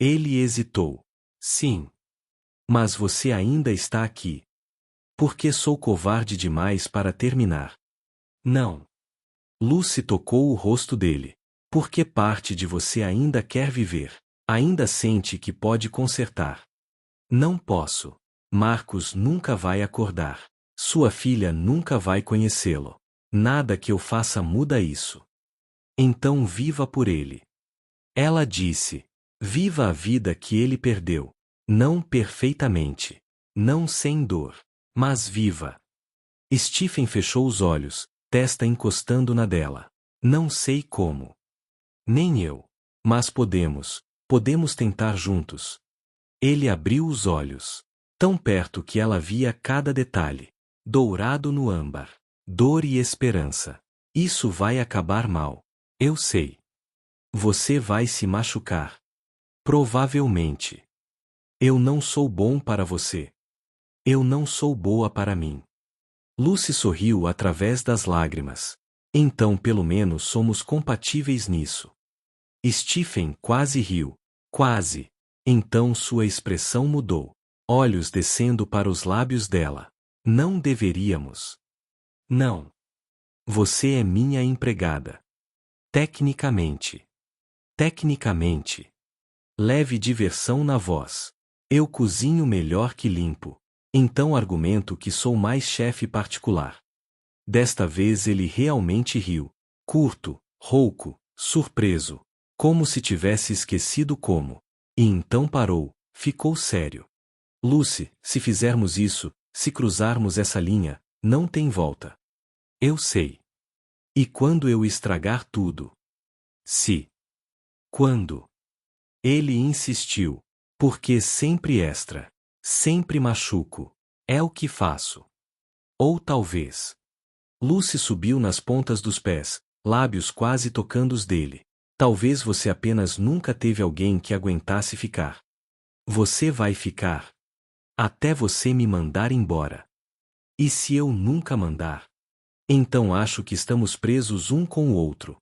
Ele hesitou. Sim. Mas você ainda está aqui. Porque sou covarde demais para terminar. Não. Lucy tocou o rosto dele. Porque parte de você ainda quer viver. Ainda sente que pode consertar. Não posso. Marcos nunca vai acordar. Sua filha nunca vai conhecê-lo. Nada que eu faça muda isso. Então viva por ele. Ela disse. Viva a vida que ele perdeu. Não perfeitamente. Não sem dor. Mas viva. Stephen fechou os olhos, testa encostando na dela. Não sei como. Nem eu. Mas podemos tentar juntos. Ele abriu os olhos. Tão perto que ela via cada detalhe. Dourado no âmbar. Dor e esperança. Isso vai acabar mal. Eu sei. Você vai se machucar. Provavelmente. Eu não sou bom para você. Eu não sou boa para mim. Lucy sorriu através das lágrimas. Então pelo menos somos compatíveis nisso. Stephen quase riu. Quase. Então sua expressão mudou. Olhos descendo para os lábios dela. Não deveríamos. Não. Você é minha empregada. Tecnicamente. Tecnicamente. Leve diversão na voz. Eu cozinho melhor que limpo. Então argumento que sou mais chefe particular. Desta vez ele realmente riu. Curto, rouco, surpreso. Como se tivesse esquecido como. E então parou, ficou sério. Lucy, se fizermos isso, se cruzarmos essa linha, não tem volta. Eu sei. E quando eu estragar tudo? Se. Quando? Ele insistiu. Porque sempre extra. Sempre machuco. É o que faço. Ou talvez. Lucy subiu nas pontas dos pés, lábios quase tocando os dele. Talvez você apenas nunca teve alguém que aguentasse ficar. Você vai ficar. Até você me mandar embora. E se eu nunca mandar? Então acho que estamos presos um com o outro.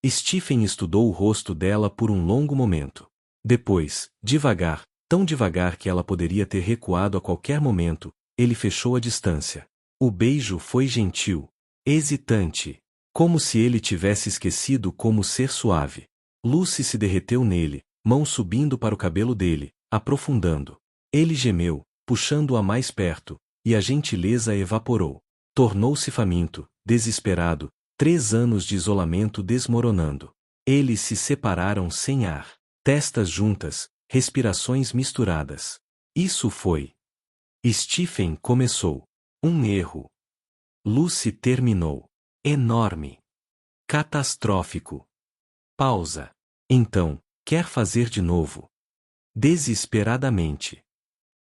Stephen estudou o rosto dela por um longo momento. Depois, devagar, tão devagar que ela poderia ter recuado a qualquer momento, ele fechou a distância. O beijo foi gentil, hesitante, como se ele tivesse esquecido como ser suave. Lucy se derreteu nele, mão subindo para o cabelo dele, aprofundando. Ele gemeu, puxando-a mais perto, e a gentileza evaporou. Tornou-se faminto, desesperado, 3 anos de isolamento desmoronando. Eles se separaram sem ar. Testas juntas, respirações misturadas. Isso foi. Stephen começou. Um erro. Lucy terminou. Enorme. Catastrófico. Pausa. Então, quer fazer de novo? Desesperadamente.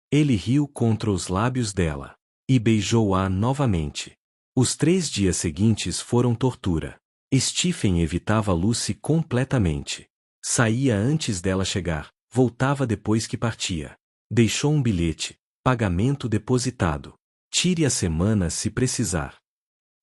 Ele riu contra os lábios dela. E beijou-a novamente. Os 3 dias seguintes foram tortura. Stephen evitava Lucy completamente. Saía antes dela chegar, voltava depois que partia. Deixou um bilhete, pagamento depositado. Tire a semana se precisar.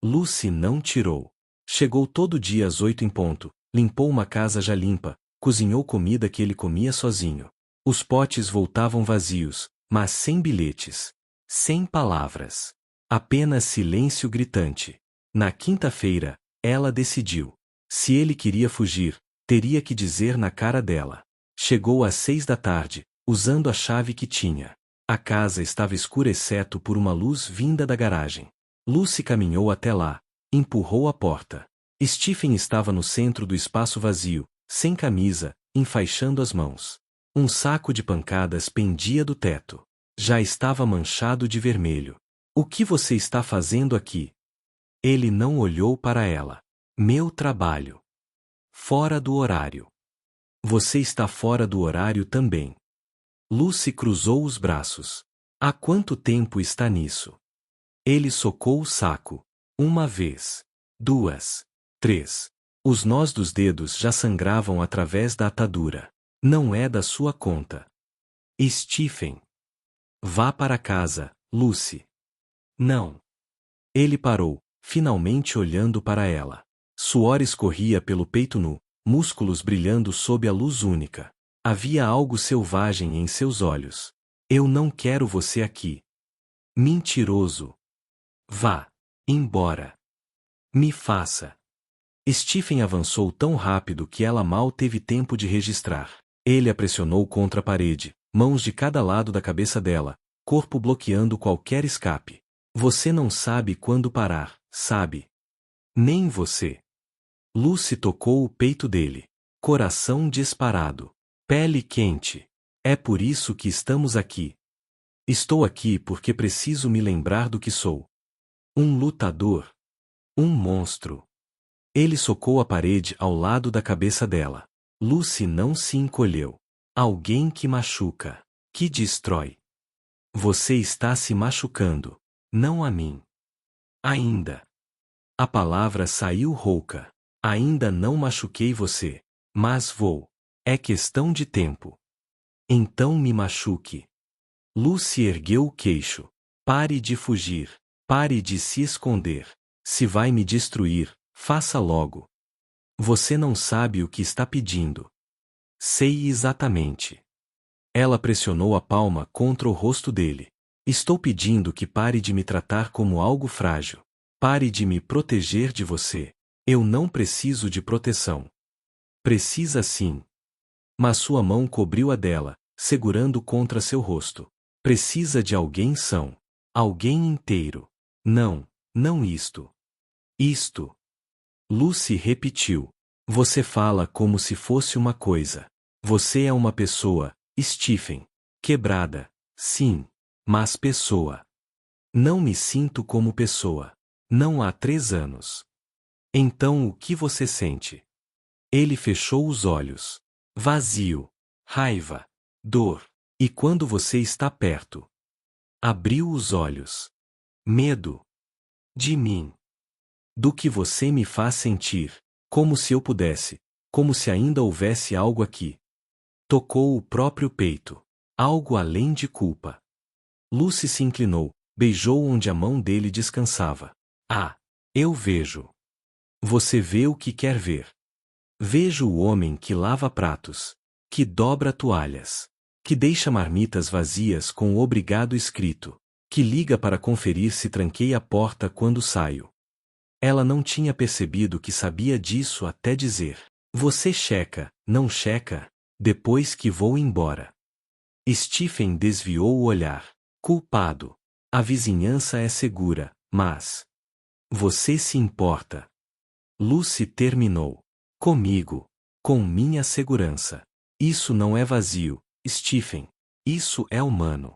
Lucy não tirou. Chegou todo dia às 8 em ponto, limpou uma casa já limpa, cozinhou comida que ele comia sozinho. Os potes voltavam vazios, mas sem bilhetes. Sem palavras. Apenas silêncio gritante. Na quinta-feira, ela decidiu. Se ele queria fugir, teria que dizer na cara dela. Chegou às 6 da tarde, usando a chave que tinha. A casa estava escura exceto por uma luz vinda da garagem. Lucy caminhou até lá, empurrou a porta. Stephen estava no centro do espaço vazio, sem camisa, enfaixando as mãos. Um saco de pancadas pendia do teto. Já estava manchado de vermelho. O que você está fazendo aqui? Ele não olhou para ela. Meu trabalho. Fora do horário. Você está fora do horário também. Lucy cruzou os braços. Há quanto tempo está nisso? Ele socou o saco. 1 vez. 2. 3. Os nós dos dedos já sangravam através da atadura. Não é da sua conta. Stephen. Vá para casa, Lucy. Não. Ele parou, finalmente olhando para ela. Suor escorria pelo peito nu, músculos brilhando sob a luz única. Havia algo selvagem em seus olhos. Eu não quero você aqui. Mentiroso. Vá. Embora. Me faça. Stephen avançou tão rápido que ela mal teve tempo de registrar. Ele a pressionou contra a parede, mãos de cada lado da cabeça dela, corpo bloqueando qualquer escape. Você não sabe quando parar, sabe? Nem você. Lucy tocou o peito dele. Coração disparado. Pele quente. É por isso que estamos aqui. Estou aqui porque preciso me lembrar do que sou. Um lutador. Um monstro. Ele socou a parede ao lado da cabeça dela. Lucy não se encolheu. Alguém que machuca. Que destrói. Você está se machucando. Não a mim. Ainda. A palavra saiu rouca. Ainda não machuquei você. Mas vou. É questão de tempo. Então me machuque. Lucy ergueu o queixo. Pare de fugir. Pare de se esconder. Se vai me destruir, faça logo. Você não sabe o que está pedindo. Sei exatamente. Ela pressionou a palma contra o rosto dele. Estou pedindo que pare de me tratar como algo frágil. Pare de me proteger de você. Eu não preciso de proteção. Precisa sim. Mas sua mão cobriu a dela, segurando contra seu rosto. Precisa de alguém são. Alguém inteiro. Não, não isto. Isto. Lucy repetiu. Você fala como se fosse uma coisa. Você é uma pessoa, Stephen. Quebrada. Sim. Mas pessoa. Não me sinto como pessoa. Não há 3 anos. Então o que você sente? Ele fechou os olhos. Vazio. Raiva. Dor. E quando você está perto? Abriu os olhos. Medo. De mim. Do que você me faz sentir. Como se eu pudesse. Como se ainda houvesse algo aqui. Tocou o próprio peito. Algo além de culpa. Lucy se inclinou, beijou onde a mão dele descansava. Ah, eu vejo. Você vê o que quer ver. Vejo o homem que lava pratos, que dobra toalhas, que deixa marmitas vazias com o obrigado escrito, que liga para conferir se tranquei a porta quando saio. Ela não tinha percebido que sabia disso até dizer: Você checa, não checa, depois que vou embora. Stephen desviou o olhar. Culpado. A vizinhança é segura, mas... Você se importa. Lucy terminou. Comigo. Com minha segurança. Isso não é vazio, Stephen. Isso é humano.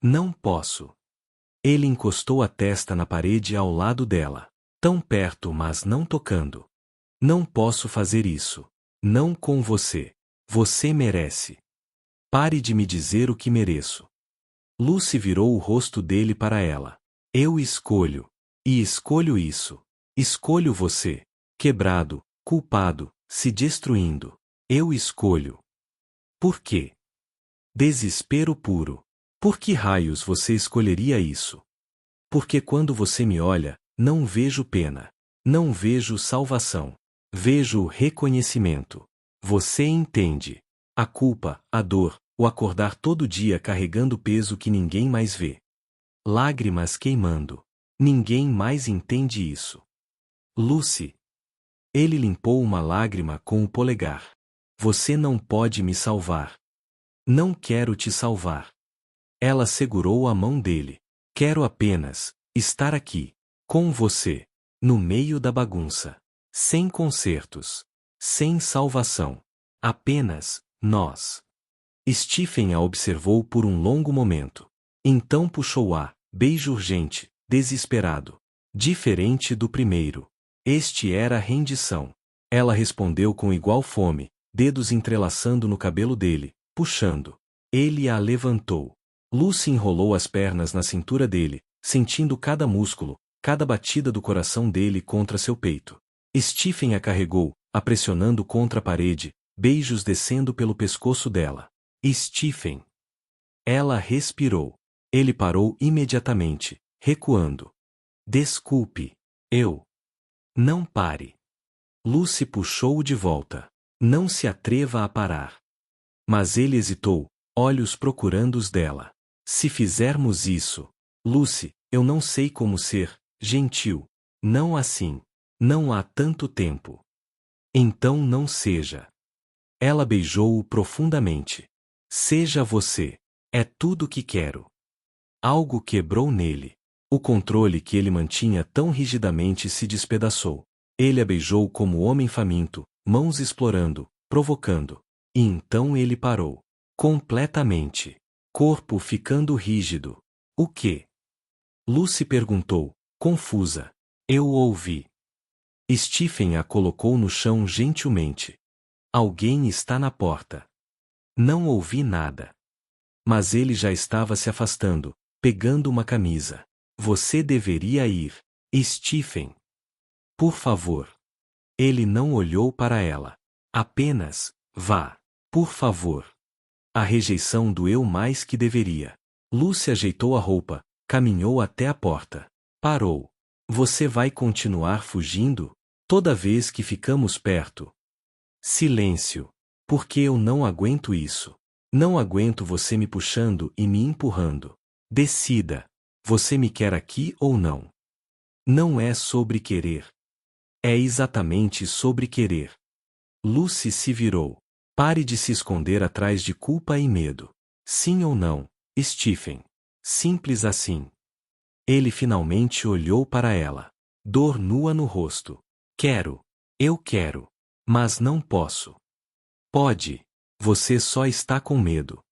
Não posso. Ele encostou a testa na parede ao lado dela. Tão perto, mas não tocando. Não posso fazer isso. Não com você. Você merece. Pare de me dizer o que mereço. Lucy virou o rosto dele para ela. Eu escolho. E escolho isso. Escolho você. Quebrado, culpado, se destruindo. Eu escolho. Por quê? Desespero puro. Por que raios você escolheria isso? Porque quando você me olha, não vejo pena. Não vejo salvação. Vejo reconhecimento. Você entende. A culpa, a dor, o acordar todo dia carregando peso que ninguém mais vê. Lágrimas queimando. Ninguém mais entende isso. Lucy. Ele limpou uma lágrima com o polegar. Você não pode me salvar. Não quero te salvar. Ela segurou a mão dele. Quero apenas estar aqui, com você, no meio da bagunça. Sem consertos. Sem salvação. Apenas nós. Stephen a observou por um longo momento. Então puxou-a, beijo urgente, desesperado. Diferente do primeiro. Este era rendição. Ela respondeu com igual fome, dedos entrelaçando no cabelo dele, puxando. Ele a levantou. Lucy enrolou as pernas na cintura dele, sentindo cada músculo, cada batida do coração dele contra seu peito. Stephen a carregou, a pressionando contra a parede, beijos descendo pelo pescoço dela. Stephen. Ela respirou. Ele parou imediatamente, recuando. Desculpe. Eu. Não pare. Lucy puxou-o de volta. Não se atreva a parar. Mas ele hesitou, olhos procurando os dela. Se fizermos isso, Lucy, eu não sei como ser gentil. Não assim. Não há tanto tempo. Então não seja. Ela beijou-o profundamente. Seja você. É tudo que quero. Algo quebrou nele. O controle que ele mantinha tão rigidamente se despedaçou. Ele a beijou como homem faminto, mãos explorando, provocando. E então ele parou. Completamente. Corpo ficando rígido. O quê? Lucy perguntou, confusa. Eu ouvi. Stephen a colocou no chão gentilmente. Alguém está na porta. Não ouvi nada. Mas ele já estava se afastando, pegando uma camisa. Você deveria ir, Stephen. Por favor. Ele não olhou para ela. Apenas, vá. Por favor. A rejeição doeu mais que deveria. Lucy ajeitou a roupa, caminhou até a porta. Parou. Você vai continuar fugindo? Toda vez que ficamos perto. Silêncio. Porque eu não aguento isso. Não aguento você me puxando e me empurrando. Decida. Você me quer aqui ou não? Não é sobre querer. É exatamente sobre querer. Lucy se virou. Pare de se esconder atrás de culpa e medo. Sim ou não, Stephen? Simples assim. Ele finalmente olhou para ela. Dor nua no rosto. Quero. Eu quero. Mas não posso. Pode. Você só está com medo.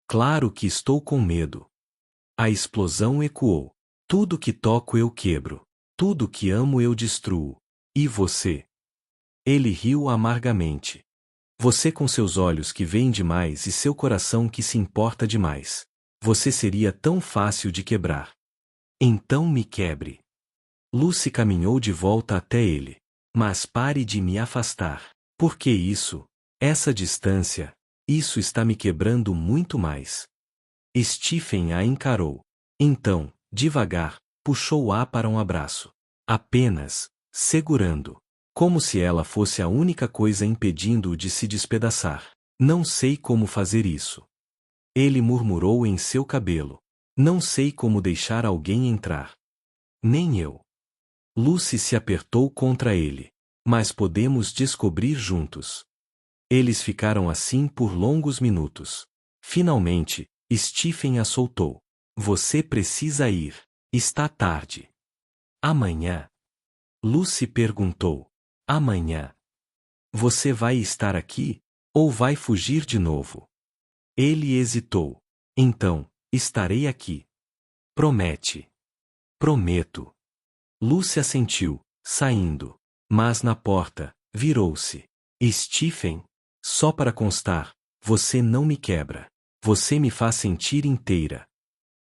Claro que estou com medo. A explosão ecoou. Tudo que toco eu quebro. Tudo que amo eu destruo. E você? Ele riu amargamente. Você com seus olhos que veem demais e seu coração que se importa demais. Você seria tão fácil de quebrar. Então me quebre. Lucy caminhou de volta até ele. Mas pare de me afastar. Por que isso? Essa distância? Isso está me quebrando muito mais. Stephen a encarou. Então, devagar, puxou-a para um abraço. Apenas, segurando. Como se ela fosse a única coisa impedindo-o de se despedaçar. Não sei como fazer isso. Ele murmurou em seu cabelo. Não sei como deixar alguém entrar. Nem eu. Lucy se apertou contra ele. Mas podemos descobrir juntos. Eles ficaram assim por longos minutos. Finalmente, Stephen a soltou. Você precisa ir. Está tarde. Amanhã? Lucy perguntou. Amanhã. Você vai estar aqui? Ou vai fugir de novo? Ele hesitou. Então, estarei aqui. Promete. Prometo. Lucy assentiu, saindo. Mas na porta, virou-se. Stephen? Só para constar, você não me quebra. Você me faz sentir inteira.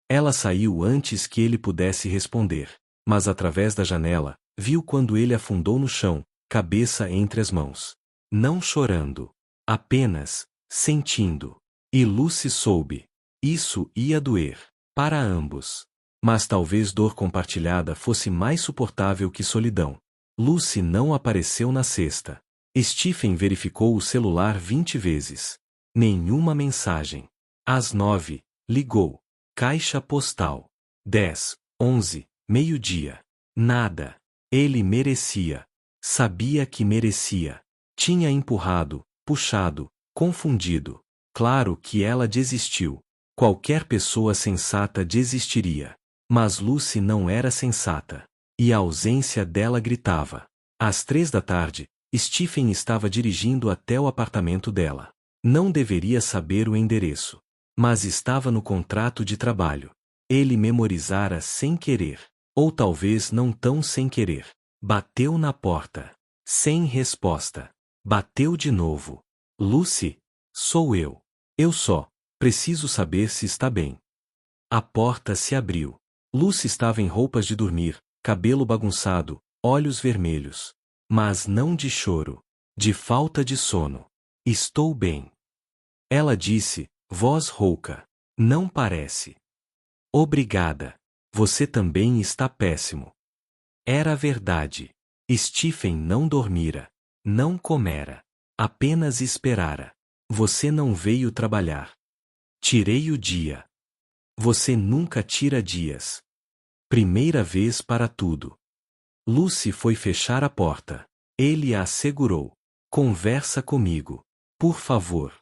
Ela saiu antes que ele pudesse responder, mas através da janela, viu quando ele afundou no chão, cabeça entre as mãos. Não chorando. Apenas, sentindo. E Lucy soube. Isso ia doer. Para ambos. Mas talvez dor compartilhada fosse mais suportável que solidão. Lucy não apareceu na sexta. Stephen verificou o celular 20 vezes. Nenhuma mensagem. Às 9, ligou. Caixa postal. 10, 11, meio-dia. Nada. Ele merecia. Sabia que merecia. Tinha empurrado, puxado, confundido. Claro que ela desistiu. Qualquer pessoa sensata desistiria. Mas Lucy não era sensata. E a ausência dela gritava. Às 3 da tarde, Stephen estava dirigindo até o apartamento dela. Não deveria saber o endereço. Mas estava no contrato de trabalho. Ele memorizara sem querer. Ou talvez não tão sem querer. Bateu na porta. Sem resposta. Bateu de novo. Lucy? Sou eu. Eu só. Preciso saber se está bem. A porta se abriu. Lucy estava em roupas de dormir, cabelo bagunçado, olhos vermelhos. Mas não de choro. De falta de sono. Estou bem. Ela disse, voz rouca. Não parece. Obrigada. Você também está péssimo. Era verdade. Stephen não dormira. Não comera. Apenas esperara. Você não veio trabalhar. Tirei o dia. Você nunca tira dias. Primeira vez para tudo. Lucy foi fechar a porta. Ele a segurou. Conversa comigo. Por favor.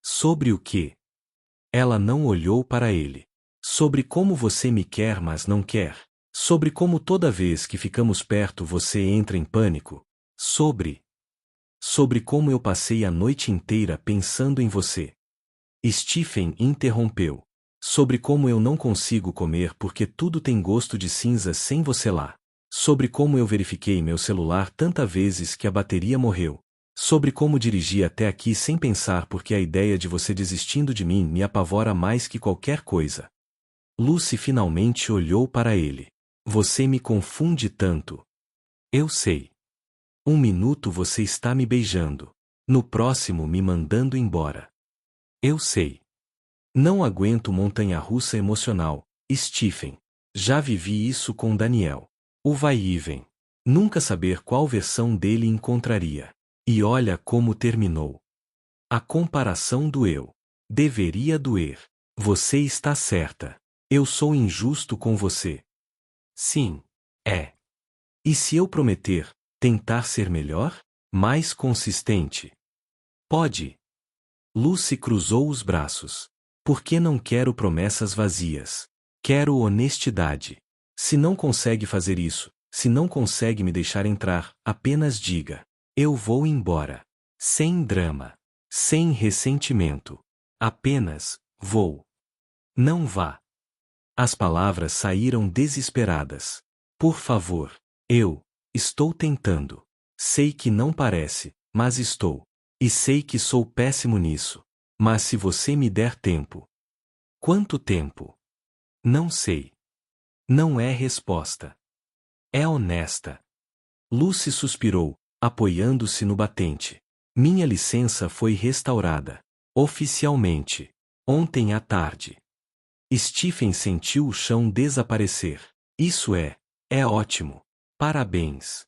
Sobre o quê? Ela não olhou para ele. Sobre como você me quer mas não quer. Sobre como toda vez que ficamos perto você entra em pânico. Sobre como eu passei a noite inteira pensando em você. Stephen interrompeu. Sobre como eu não consigo comer porque tudo tem gosto de cinza sem você lá. Sobre como eu verifiquei meu celular tantas vezes que a bateria morreu. Sobre como dirigi até aqui sem pensar porque a ideia de você desistindo de mim me apavora mais que qualquer coisa. Lucy finalmente olhou para ele. Você me confunde tanto. Eu sei. Um minuto você está me beijando. No próximo me mandando embora. Eu sei. Não aguento montanha-russa emocional, Stephen. Já vivi isso com Daniel. O vai e vem. Nunca saber qual versão dele encontraria. E olha como terminou. A comparação doeu. Deveria doer. Você está certa. Eu sou injusto com você. Sim. É. E se eu prometer, tentar ser melhor? Mais consistente. Pode. Lucy cruzou os braços. Porque não quero promessas vazias. Quero honestidade. Se não consegue fazer isso, se não consegue me deixar entrar, apenas diga: eu vou embora. Sem drama. Sem ressentimento. Apenas, vou. Não vá. As palavras saíram desesperadas. Por favor. Eu estou tentando. Sei que não parece, mas estou. E sei que sou péssimo nisso. Mas se você me der tempo. Quanto tempo? Não sei. Não é resposta. É honesta. Lucy suspirou, apoiando-se no batente. Minha licença foi restaurada. Oficialmente. Ontem à tarde. Stephen sentiu o chão desaparecer. Isso é ótimo. Parabéns.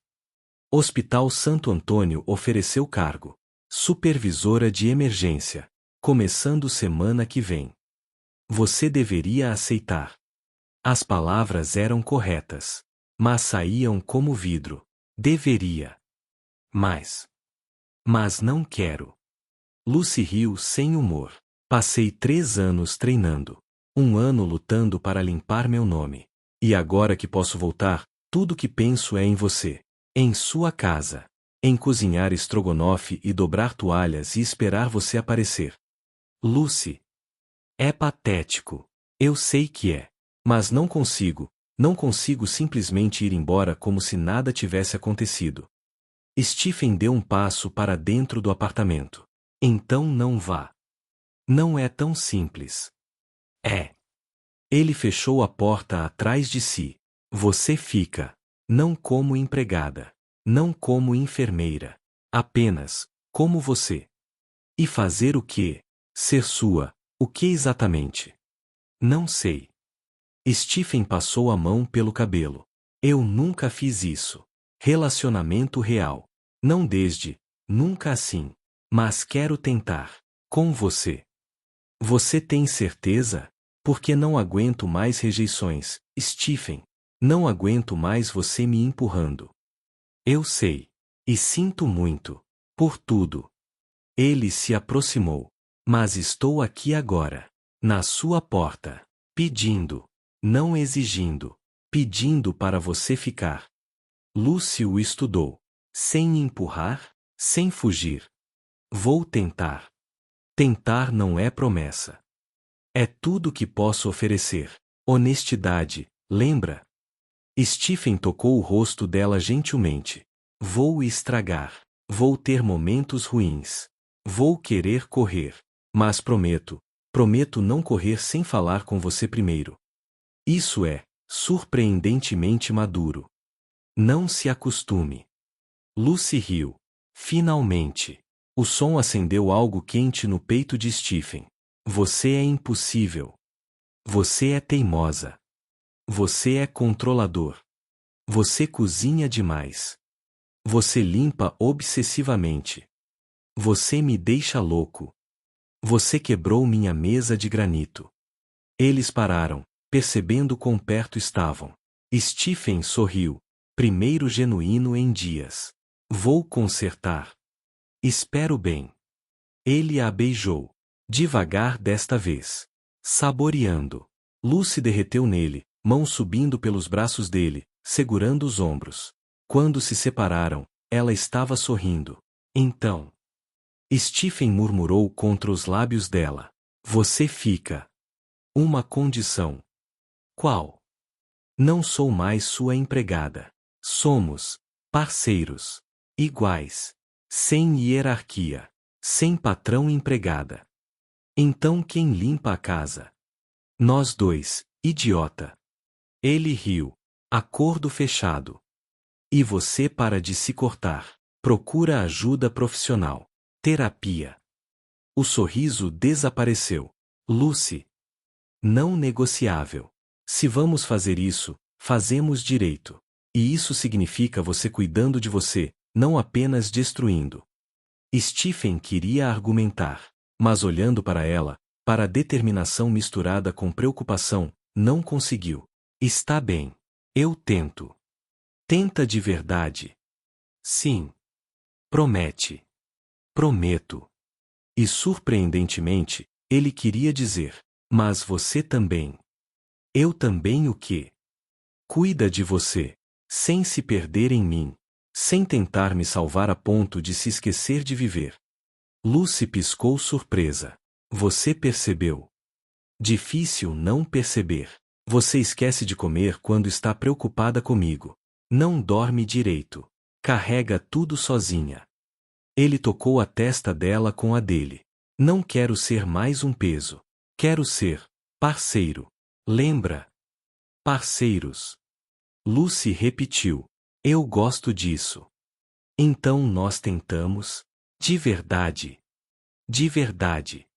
Hospital Santo Antônio ofereceu cargo. Supervisora de emergência. Começando semana que vem. Você deveria aceitar. As palavras eram corretas. Mas saíam como vidro. Deveria. Mas não quero. Lucy riu sem humor. Passei 3 anos treinando. 1 ano lutando para limpar meu nome. E agora que posso voltar, tudo que penso é em você. Em sua casa. Em cozinhar estrogonofe e dobrar toalhas e esperar você aparecer. Lucy. É patético. Eu sei que é. Mas não consigo simplesmente ir embora como se nada tivesse acontecido. Stephen deu um passo para dentro do apartamento. Então não vá. Não é tão simples. É. Ele fechou a porta atrás de si. Você fica. Não como empregada. Não como enfermeira. Apenas, como você. E fazer o quê? Ser sua. O que exatamente? Não sei. Stephen passou a mão pelo cabelo. Eu nunca fiz isso. Relacionamento real. Não desde, nunca assim. Mas quero tentar. Com você. Você tem certeza? Porque não aguento mais rejeições, Stephen. Não aguento mais você me empurrando. Eu sei. E sinto muito. Por tudo. Ele se aproximou. Mas estou aqui agora. Na sua porta. Pedindo. Não exigindo. Pedindo para você ficar. Lucy o estudou. Sem empurrar, sem fugir. Vou tentar. Tentar não é promessa. É tudo que posso oferecer. Honestidade, lembra? Stephen tocou o rosto dela gentilmente. Vou estragar. Vou ter momentos ruins. Vou querer correr. Mas prometo não correr sem falar com você primeiro. Isso é surpreendentemente maduro. Não se acostume. Lucy riu. Finalmente. O som acendeu algo quente no peito de Stephen. Você é impossível. Você é teimosa. Você é controlador. Você cozinha demais. Você limpa obsessivamente. Você me deixa louco. Você quebrou minha mesa de granito. Eles pararam, percebendo quão perto estavam. Stephen sorriu. Primeiro genuíno em dias. Vou consertar. Espero bem. Ele a beijou. Devagar desta vez. Saboreando. Lucy derreteu nele, mão subindo pelos braços dele, segurando os ombros. Quando se separaram, ela estava sorrindo. Então. Stephen murmurou contra os lábios dela. Você fica. Uma condição. Qual? Não sou mais sua empregada. Somos parceiros. Iguais. Sem hierarquia. Sem patrão e empregada. Então quem limpa a casa? Nós dois, idiota. Ele riu. Acordo fechado. E você para de se cortar. Procura ajuda profissional. Terapia. O sorriso desapareceu. Lucy. Não negociável. Se vamos fazer isso, fazemos direito. E isso significa você cuidando de você, não apenas destruindo. Stephen queria argumentar, mas olhando para ela, para a determinação misturada com preocupação, não conseguiu. Está bem. Eu tento. Tenta de verdade. Sim. Promete. Prometo. E surpreendentemente, ele queria dizer, mas você também. Eu também o quê? Cuida de você, sem se perder em mim, sem tentar me salvar a ponto de se esquecer de viver. Lucy piscou surpresa. Você percebeu? Difícil não perceber. Você esquece de comer quando está preocupada comigo. Não dorme direito. Carrega tudo sozinha. Ele tocou a testa dela com a dele. Não quero ser mais um peso. Quero ser parceiro. Lembra? Parceiros. Lucy repetiu. Eu gosto disso. Então nós tentamos? De verdade. De verdade.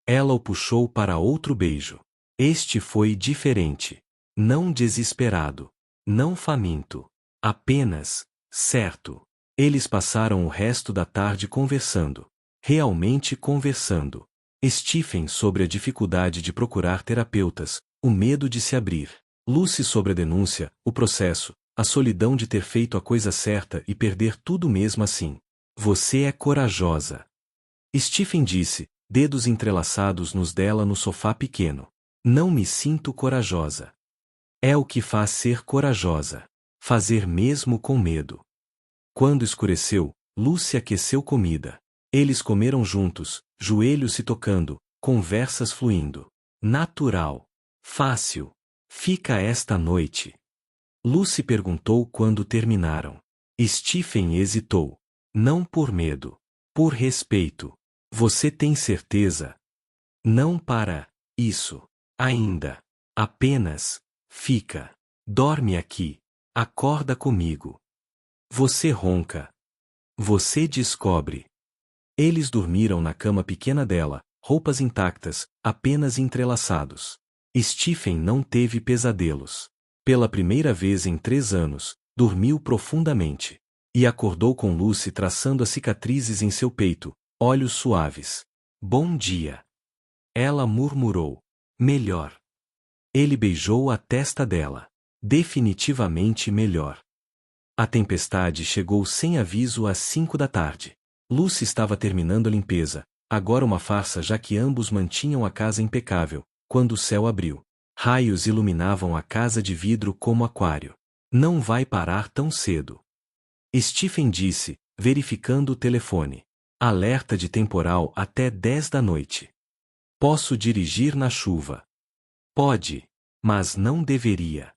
Ela o puxou para outro beijo. Este foi diferente. Não desesperado. Não faminto. Apenas, certo. Eles passaram o resto da tarde conversando. Realmente conversando. Stephen sobre a dificuldade de procurar terapeutas, o medo de se abrir. Lucy sobre a denúncia, o processo, a solidão de ter feito a coisa certa e perder tudo mesmo assim. Você é corajosa. Stephen disse, dedos entrelaçados nos dela no sofá pequeno. Não me sinto corajosa. É o que faz ser corajosa. Fazer mesmo com medo. Quando escureceu, Lucy aqueceu comida. Eles comeram juntos, joelhos se tocando, conversas fluindo. Natural. Fácil. Fica esta noite. Lucy perguntou quando terminaram. Stephen hesitou. Não por medo. Por respeito. Você tem certeza? Não para isso. Ainda. Apenas. Fica. Dorme aqui. Acorda comigo. Você ronca. Você descobre. Eles dormiram na cama pequena dela, roupas intactas, apenas entrelaçados. Stephen não teve pesadelos. Pela primeira vez em 3 anos, dormiu profundamente. E acordou com Lucy traçando as cicatrizes em seu peito, olhos suaves. Bom dia. Ela murmurou. Melhor. Ele beijou a testa dela. Definitivamente melhor. A tempestade chegou sem aviso às 5 da tarde. Lucy estava terminando a limpeza, agora uma farsa já que ambos mantinham a casa impecável, quando o céu abriu. Raios iluminavam a casa de vidro como aquário. Não vai parar tão cedo. Stephen disse, verificando o telefone. Alerta de temporal até 10 da noite. Posso dirigir na chuva. Pode, mas não deveria.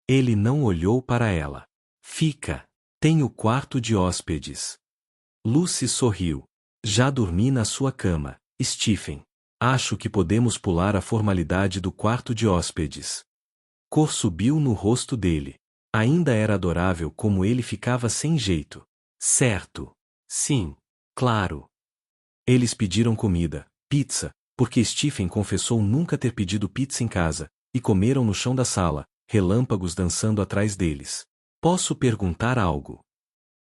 Ele não olhou para ela. Fica. Tem o quarto de hóspedes. Lucy sorriu. Já dormi na sua cama, Stephen. Acho que podemos pular a formalidade do quarto de hóspedes. Cor subiu no rosto dele. Ainda era adorável como ele ficava sem jeito. Certo. Sim. Claro. Eles pediram comida, pizza, porque Stephen confessou nunca ter pedido pizza em casa, e comeram no chão da sala, relâmpagos dançando atrás deles. Posso perguntar algo?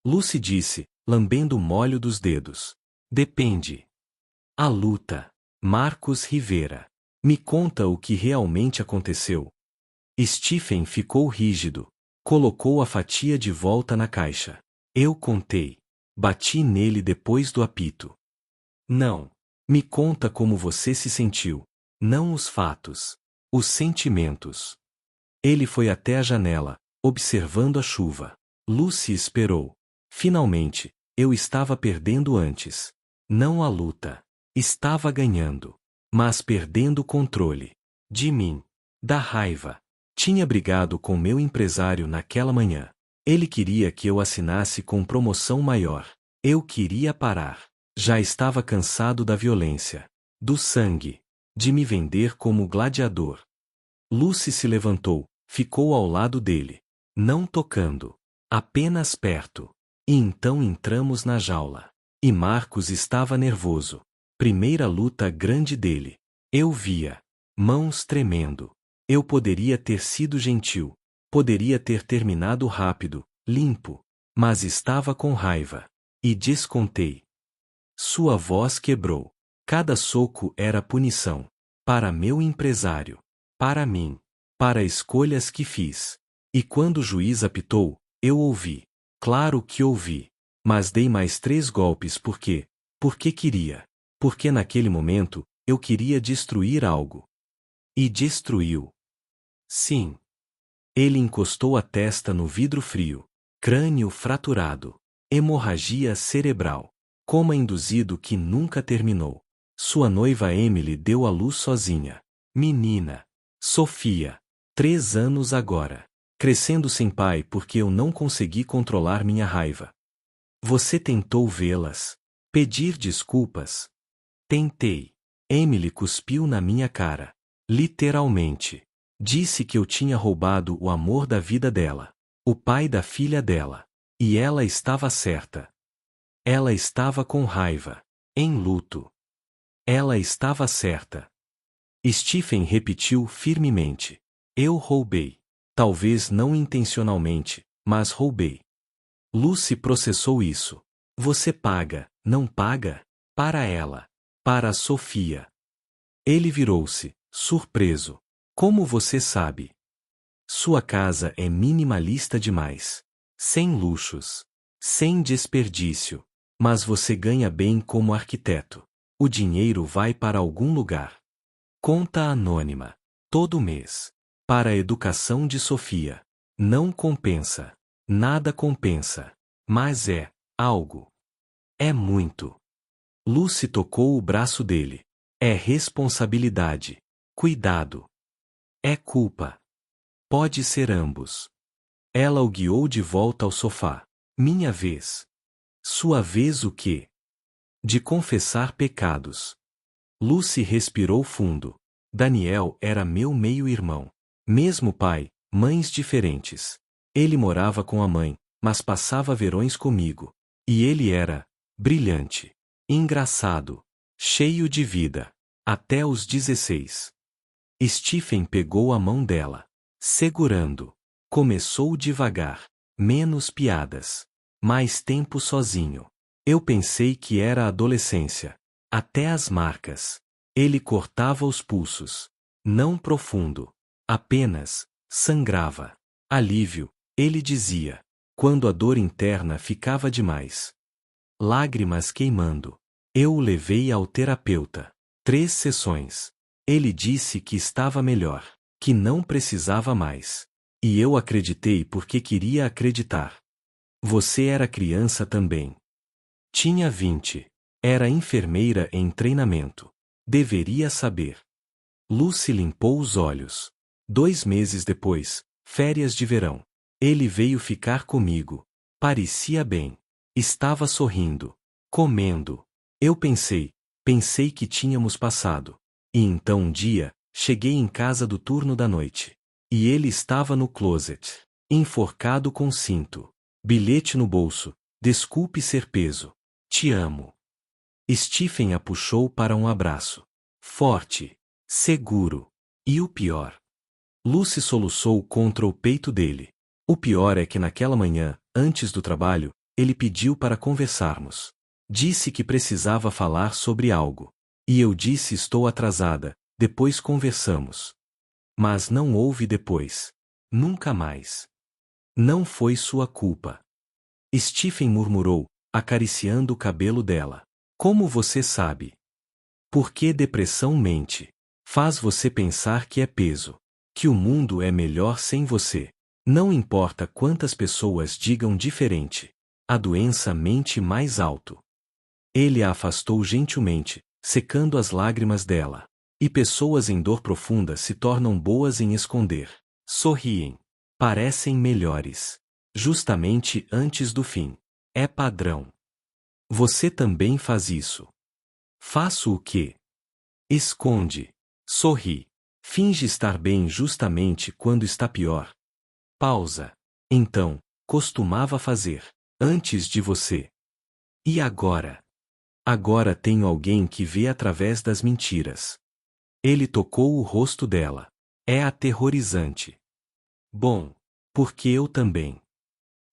Lucy disse, lambendo o molho dos dedos. Depende. A luta. Marcos Rivera. Me conta o que realmente aconteceu. Stephen ficou rígido. Colocou a fatia de volta na caixa. Eu contei. Bati nele depois do apito. Não. Me conta como você se sentiu. Não os fatos. Os sentimentos. Ele foi até a janela, observando a chuva. Lucy esperou. Finalmente, eu estava perdendo antes. Não a luta. Estava ganhando. Mas perdendo o controle. De mim. Da raiva. Tinha brigado com meu empresário naquela manhã. Ele queria que eu assinasse com promoção maior. Eu queria parar. Já estava cansado da violência. Do sangue. De me vender como gladiador. Lucy se levantou, ficou ao lado dele. Não tocando. Apenas perto. E então entramos na jaula. E Marcos estava nervoso. Primeira luta grande dele. Eu via. Mãos tremendo. Eu poderia ter sido gentil. Poderia ter terminado rápido, limpo. Mas estava com raiva. E descontei. Sua voz quebrou. Cada soco era punição. Para meu empresário. Para mim. Para escolhas que fiz. E quando o juiz apitou, eu ouvi. Claro que ouvi. Mas dei mais 3 golpes porque queria. Porque naquele momento, eu queria destruir algo. E destruiu. Sim. Ele encostou a testa no vidro frio. Crânio fraturado. Hemorragia cerebral. Coma induzido que nunca terminou. Sua noiva Emily deu à luz sozinha. Menina. Sofia. 3 anos agora. Crescendo sem pai porque eu não consegui controlar minha raiva. Você tentou vê-las? Pedir desculpas? Tentei. Emily cuspiu na minha cara. Literalmente. Disse que eu tinha roubado o amor da vida dela. O pai da filha dela. E ela estava certa. Ela estava com raiva. Em luto. Ela estava certa. Stephen repetiu firmemente. Eu roubei. Talvez não intencionalmente, mas roubei. Lucy processou isso. Você paga, não paga? Para ela. Para a Sofia. Ele virou-se, surpreso. Como você sabe? Sua casa é minimalista demais. Sem luxos. Sem desperdício. Mas você ganha bem como arquiteto. O dinheiro vai para algum lugar. Conta anônima. Todo mês. Para a educação de Sofia. Não compensa. Nada compensa. Mas é algo. É muito. Lucy tocou o braço dele. É responsabilidade. Cuidado. É culpa. Pode ser ambos. Ela o guiou de volta ao sofá. Minha vez. Sua vez o quê? De confessar pecados. Lucy respirou fundo. Daniel era meu meio-irmão. Mesmo pai, mães diferentes. Ele morava com a mãe, mas passava verões comigo. E ele era brilhante, engraçado, cheio de vida. Até os 16. Stephen pegou a mão dela, segurando. Começou devagar. Menos piadas. Mais tempo sozinho. Eu pensei que era adolescência. Até as marcas. Ele cortava os pulsos. Não profundo. Apenas sangrava. Alívio, ele dizia. Quando a dor interna ficava demais. Lágrimas queimando. Eu o levei ao terapeuta. 3 sessões. Ele disse que estava melhor. Que não precisava mais. E eu acreditei porque queria acreditar. Você era criança também. Tinha 20. Era enfermeira em treinamento. Deveria saber. Lucy limpou os olhos. 2 meses depois, férias de verão. Ele veio ficar comigo. Parecia bem. Estava sorrindo. Comendo. Eu pensei que tínhamos passado. E então um dia, cheguei em casa do turno da noite. E ele estava no closet. Enforcado com cinto. Bilhete no bolso. Desculpe ser peso. Te amo. Stephen a puxou para um abraço. Forte. Seguro. E o pior. Lucy soluçou contra o peito dele. O pior é que naquela manhã, antes do trabalho, ele pediu para conversarmos. Disse que precisava falar sobre algo. E eu disse estou atrasada, depois conversamos. Mas não houve depois. Nunca mais. Não foi sua culpa. Stephen murmurou, acariciando o cabelo dela. Como você sabe? Por que depressão mente? Faz você pensar que é peso. Que o mundo é melhor sem você. Não importa quantas pessoas digam diferente. A doença mente mais alto. Ele a afastou gentilmente, secando as lágrimas dela. E pessoas em dor profunda se tornam boas em esconder. Sorriem. Parecem melhores. Justamente antes do fim. É padrão. Você também faz isso. Faço o quê? Esconde. Sorri. Finge estar bem justamente quando está pior. Pausa. Então, costumava fazer. Antes de você. E agora? Agora tenho alguém que vê através das mentiras. Ele tocou o rosto dela. É aterrorizante. Bom, porque eu também.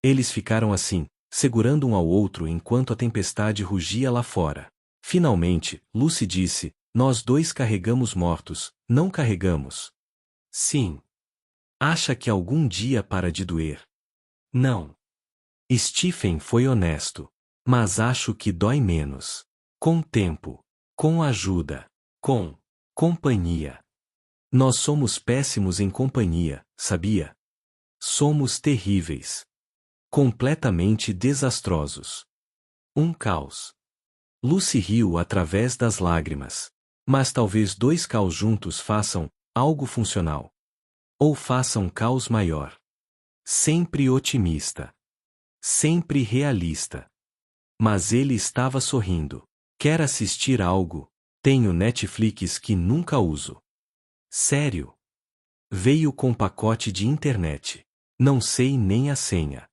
Eles ficaram assim, segurando um ao outro enquanto a tempestade rugia lá fora. Finalmente, Lucy disse, nós dois carregamos mortos, não carregamos? Sim. Acha que algum dia para de doer? Não. Stephen foi honesto. Mas acho que dói menos. Com tempo. Com ajuda. Com companhia. Nós somos péssimos em companhia, sabia? Somos terríveis. Completamente desastrosos. Um caos. Lucy riu através das lágrimas. Mas talvez dois caos juntos façam algo funcional. Ou façam caos maior. Sempre otimista. Sempre realista. Mas ele estava sorrindo. Quer assistir algo? Tenho Netflix que nunca uso. Sério? Veio com pacote de internet. Não sei nem a senha.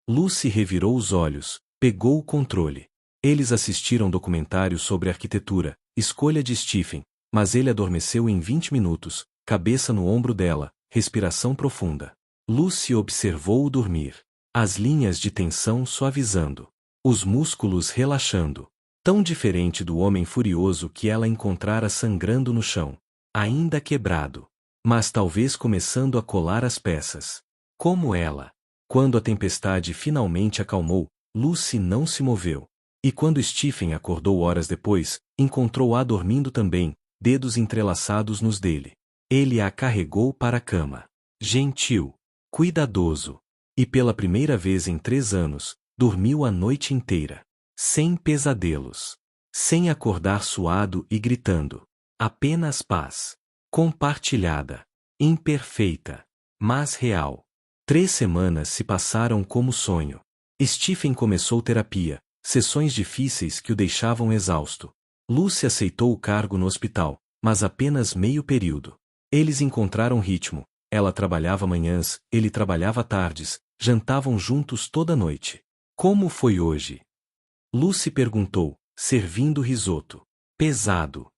Lucy revirou os olhos, pegou o controle. Eles assistiram documentário sobre arquitetura, escolha de Stephen, mas ele adormeceu em 20 minutos, cabeça no ombro dela, respiração profunda. Lucy observou-o dormir. As linhas de tensão suavizando. Os músculos relaxando. Tão diferente do homem furioso que ela encontrara sangrando no chão. Ainda quebrado. Mas talvez começando a colar as peças. Como ela. Quando a tempestade finalmente acalmou, Lucy não se moveu. E quando Stephen acordou horas depois, encontrou-a dormindo também, dedos entrelaçados nos dele. Ele a carregou para a cama. Gentil. Cuidadoso. E pela primeira vez em 3 anos, dormiu a noite inteira. Sem pesadelos. Sem acordar suado e gritando. Apenas paz. Compartilhada. Imperfeita. Mas real. 3 semanas se passaram como sonho. Stephen começou terapia, sessões difíceis que o deixavam exausto. Lucy aceitou o cargo no hospital, mas apenas meio período. Eles encontraram ritmo. Ela trabalhava manhãs, ele trabalhava tardes, jantavam juntos toda noite. Como foi hoje? Lucy perguntou, servindo risoto. Pesado.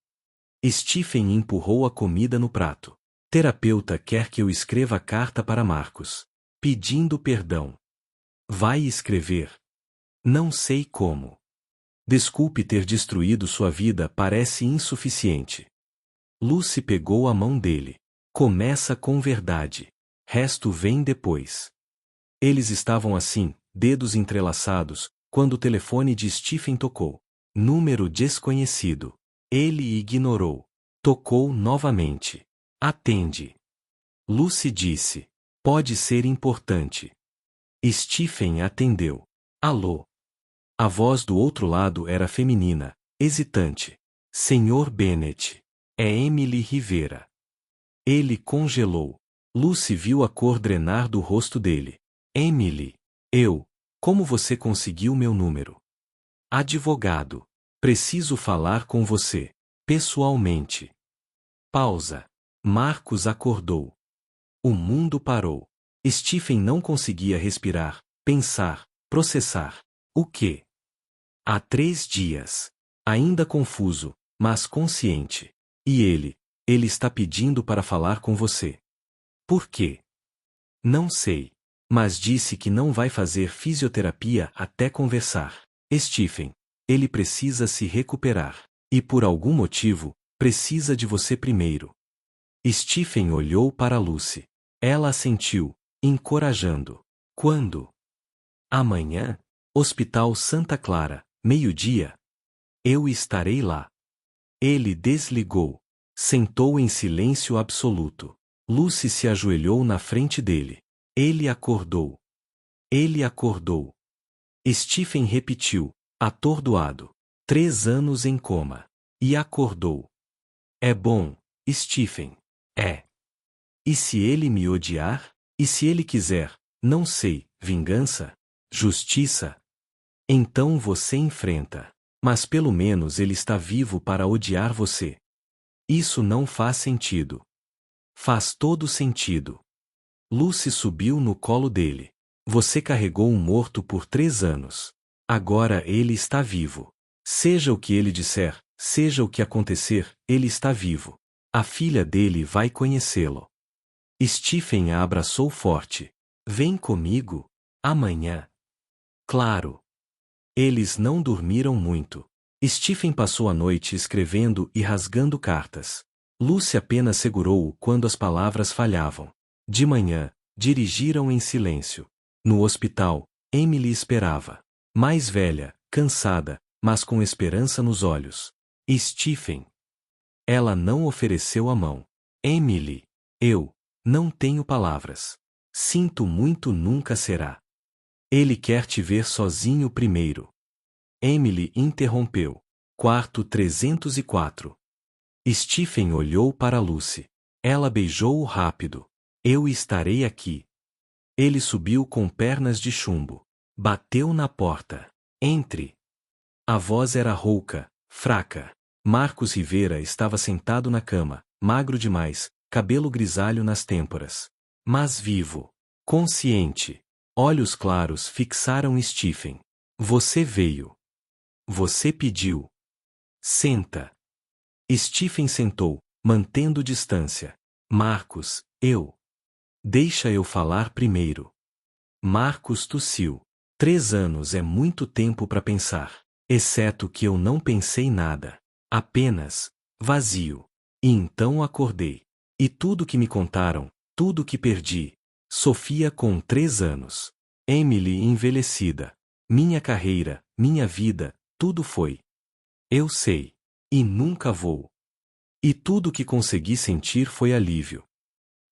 Stephen empurrou a comida no prato. Terapeuta quer que eu escreva carta para Marcos. Pedindo perdão. Vai escrever? Não sei como. Desculpe ter destruído sua vida, parece insuficiente. Lucy pegou a mão dele. Começa com verdade. Resto vem depois. Eles estavam assim, dedos entrelaçados, quando o telefone de Stephen tocou. Número desconhecido. Ele ignorou. Tocou novamente. Atende. Lucy disse. Pode ser importante. Stephen atendeu. Alô. A voz do outro lado era feminina, hesitante. Senhor Bennet. É Emily Rivera. Ele congelou. Lucy viu a cor drenar do rosto dele. Emily. Como você conseguiu meu número? Advogado. Preciso falar com você. Pessoalmente. Pausa. Marcos acordou. O mundo parou. Stephen não conseguia respirar, pensar, processar. O quê? Há 3 dias. Ainda confuso, mas consciente. E ele está pedindo para falar com você. Por quê? Não sei. Mas disse que não vai fazer fisioterapia até conversar. Stephen, ele precisa se recuperar. E por algum motivo, precisa de você primeiro. Stephen olhou para Lucy. Ela assentiu, encorajando. Quando? Amanhã? Hospital Santa Clara, meio-dia. Eu estarei lá. Ele desligou. Sentou em silêncio absoluto. Lucy se ajoelhou na frente dele. Ele acordou. Ele acordou. Stephen repetiu, atordoado. 3 anos em coma. E acordou. É bom, Stephen. É. E se ele me odiar? E se ele quiser, não sei, vingança? Justiça? Então você enfrenta. Mas pelo menos ele está vivo para odiar você. Isso não faz sentido. Faz todo sentido. Lucy subiu no colo dele. Você carregou um morto por 3 anos. Agora ele está vivo. Seja o que ele disser, seja o que acontecer, ele está vivo. A filha dele vai conhecê-lo. Stephen a abraçou forte. Vem comigo? Amanhã. Claro. Eles não dormiram muito. Stephen passou a noite escrevendo e rasgando cartas. Lucy apenas segurou-o quando as palavras falhavam. De manhã, dirigiram em silêncio. No hospital, Emily esperava. Mais velha, cansada, mas com esperança nos olhos. Stephen. Ela não ofereceu a mão. Emily. Eu. Não tenho palavras. Sinto muito, nunca será. Ele quer te ver sozinho primeiro. Emily interrompeu. Quarto 304. Stephen olhou para Lucy. Ela beijou-o rápido. Eu estarei aqui. Ele subiu com pernas de chumbo. Bateu na porta. Entre. A voz era rouca, fraca. Marcos Rivera estava sentado na cama, magro demais, cabelo grisalho nas têmporas. Mas vivo. Consciente. Olhos claros fixaram Stephen. Você veio. Você pediu. Senta. Stephen sentou, mantendo distância. Marcos, eu. Deixa eu falar primeiro. Marcos tossiu. 3 anos é muito tempo para pensar. Exceto que eu não pensei nada. Apenas vazio. E então acordei. E tudo que me contaram, tudo que perdi. Sofia com 3 anos. Emily envelhecida. Minha carreira, minha vida, tudo foi. Eu sei. E nunca vou. E tudo que consegui sentir foi alívio.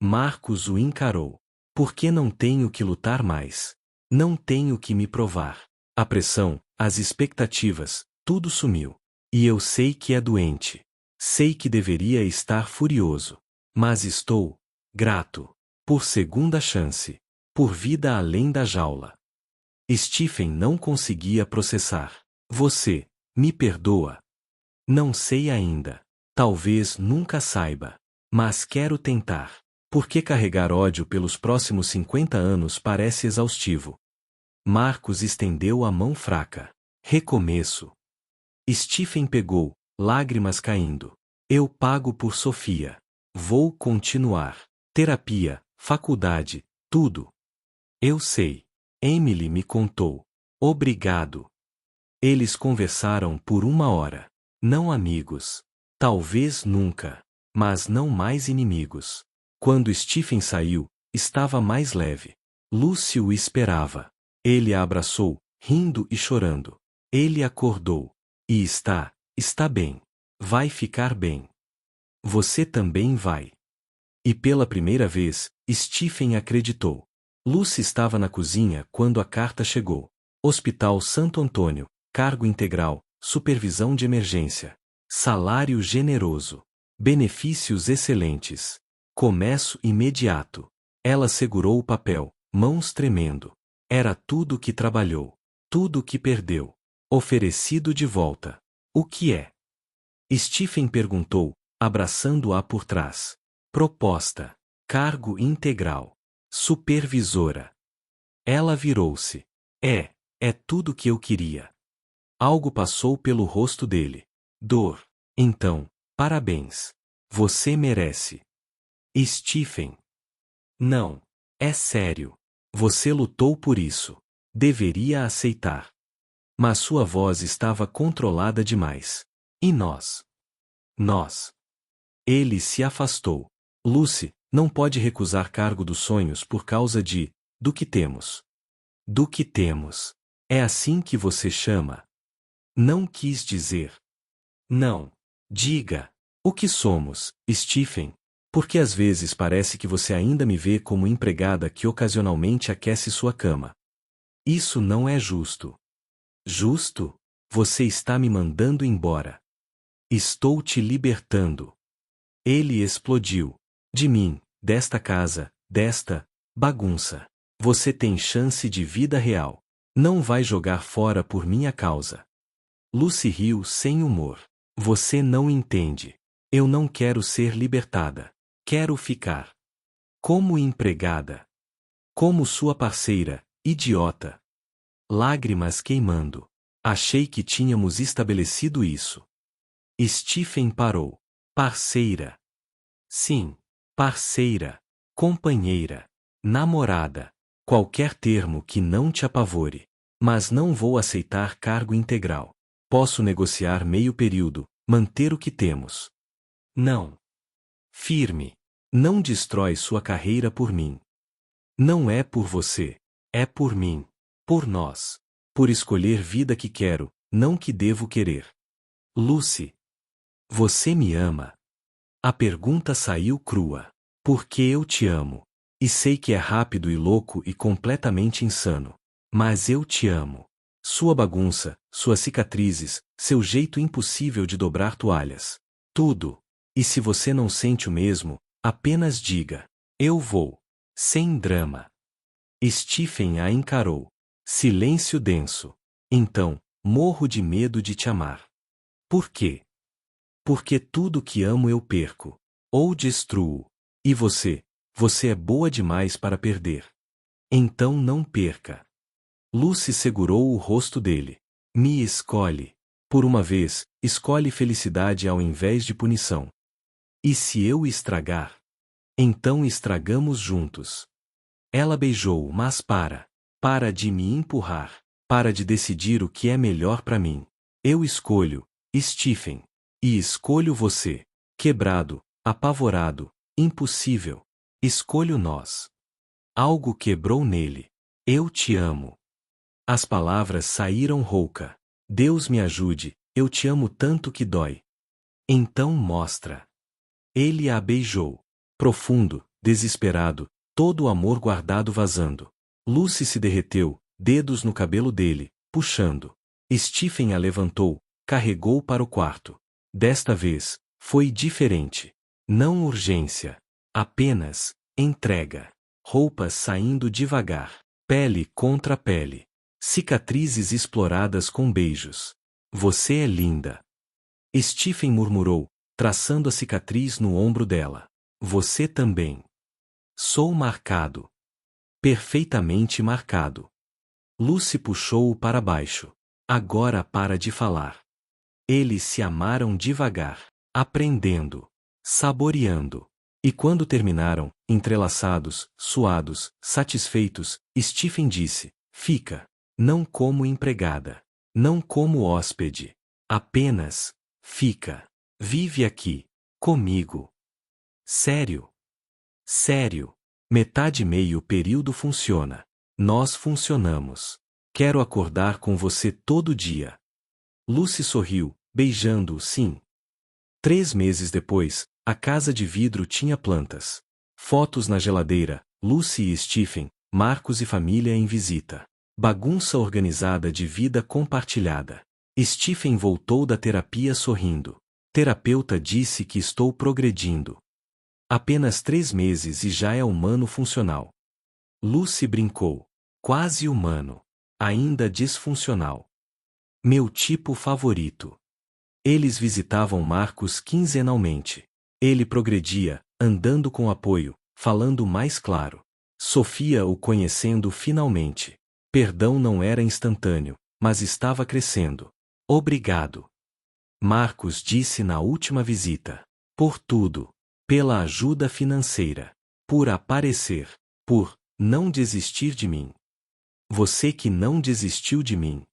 Marcos o encarou. Por que não tenho que lutar mais? Não tenho que me provar. A pressão, as expectativas, tudo sumiu. E eu sei que é doente. Sei que deveria estar furioso. Mas estou grato. Por segunda chance. Por vida além da jaula. Stephen não conseguia processar. Você me perdoa? Não sei ainda. Talvez nunca saiba. Mas quero tentar. Porque carregar ódio pelos próximos 50 anos parece exaustivo. Marcos estendeu a mão fraca. Recomeço. Stephen pegou, lágrimas caindo. Eu pago por Sofia. Vou continuar. Terapia, faculdade, tudo. Eu sei. Emily me contou. Obrigado. Eles conversaram por 1 hora. Não amigos. Talvez nunca. Mas não mais inimigos. Quando Stephen saiu, estava mais leve. Lucy o esperava. Ele a abraçou, rindo e chorando. Ele acordou. E está bem. Vai ficar bem. Você também vai. E pela primeira vez, Stephen acreditou. Lucy estava na cozinha quando a carta chegou. Hospital Santo Antônio, cargo integral, supervisão de emergência. Salário generoso. Benefícios excelentes. Começo imediato. Ela segurou o papel, mãos tremendo. Era tudo que trabalhou. Tudo que perdeu. Oferecido de volta. O que é? Stephen perguntou, abraçando-a por trás. Proposta. Cargo integral. Supervisora. Ela virou-se. É tudo que eu queria. Algo passou pelo rosto dele. Dor. Então, parabéns. Você merece. Stephen. Não. É sério. Você lutou por isso. Deveria aceitar. Mas sua voz estava controlada demais. E nós? Nós. Ele se afastou. Lucy, não pode recusar cargo dos sonhos por causa do que temos. Do que temos. É assim que você chama? Não quis dizer. Não. Diga. O que somos, Stephen? Porque às vezes parece que você ainda me vê como empregada que ocasionalmente aquece sua cama. Isso não é justo. Justo? Você está me mandando embora. Estou te libertando. Ele explodiu. De mim, desta casa, desta bagunça. Você tem chance de vida real. Não vai jogar fora por minha causa. Lucy riu sem humor. Você não entende. Eu não quero ser libertada. Quero ficar. Como empregada. Como sua parceira, idiota. Lágrimas queimando. Achei que tínhamos estabelecido isso. Stephen parou. Parceira. Sim, parceira. Companheira. Namorada. Qualquer termo que não te apavore. Mas não vou aceitar cargo integral. Posso negociar meio período, manter o que temos. Não. Firme. Não destrói sua carreira por mim. Não é por você. É por mim. Por nós. Por escolher vida que quero, não que devo querer. Lucy. Você me ama? A pergunta saiu crua. Porque eu te amo. E sei que é rápido e louco e completamente insano. Mas eu te amo. Sua bagunça, suas cicatrizes, seu jeito impossível de dobrar toalhas. Tudo. E se você não sente o mesmo, apenas diga. Eu vou. Sem drama. Stephen a encarou. Silêncio denso. Então, morro de medo de te amar. Por quê? Porque tudo que amo eu perco. Ou destruo. E você é boa demais para perder. Então não perca. Lucy segurou o rosto dele. Me escolhe. Por uma vez, escolhe felicidade ao invés de punição. E se eu estragar? Então estragamos juntos. Ela beijou, mas para de me empurrar. Para de decidir o que é melhor para mim. Eu escolho, Stephen. E escolho você. Quebrado, apavorado, impossível. Escolho nós. Algo quebrou nele. Eu te amo. As palavras saíram rouca. Deus me ajude, eu te amo tanto que dói. Então mostra. Ele a beijou. Profundo, desesperado, todo o amor guardado vazando. Lucy se derreteu, dedos no cabelo dele, puxando. Stephen a levantou, carregou para o quarto. Desta vez, foi diferente. Não urgência. Apenas, entrega. Roupas saindo devagar. Pele contra pele. Cicatrizes exploradas com beijos. Você é linda. Stephen murmurou, traçando a cicatriz no ombro dela. Você também. Sou marcado. Perfeitamente marcado. Lucy puxou-o para baixo. Agora para de falar. Eles se amaram devagar, aprendendo, saboreando. E quando terminaram, entrelaçados, suados, satisfeitos, Stephen disse: Fica. Não como empregada. Não como hóspede. Apenas, fica. Vive aqui. Comigo. Sério. Sério. Metade meio período funciona. Nós funcionamos. Quero acordar com você todo dia. Lucy sorriu, beijando-o sim. 3 meses depois, a casa de vidro tinha plantas. Fotos na geladeira, Lucy e Stephen, Marcos e família em visita. Bagunça organizada de vida compartilhada. Stephen voltou da terapia sorrindo. Terapeuta disse que estou progredindo. Apenas 3 meses e já é humano funcional. Lucy brincou. Quase humano. Ainda disfuncional. Meu tipo favorito. Eles visitavam Marcos quinzenalmente. Ele progredia, andando com apoio, falando mais claro. Sofia o conhecendo finalmente. Perdão não era instantâneo, mas estava crescendo. Obrigado. Marcos disse na última visita. Por tudo. Pela ajuda financeira. Por aparecer. Por não desistir de mim. Você que não desistiu de mim.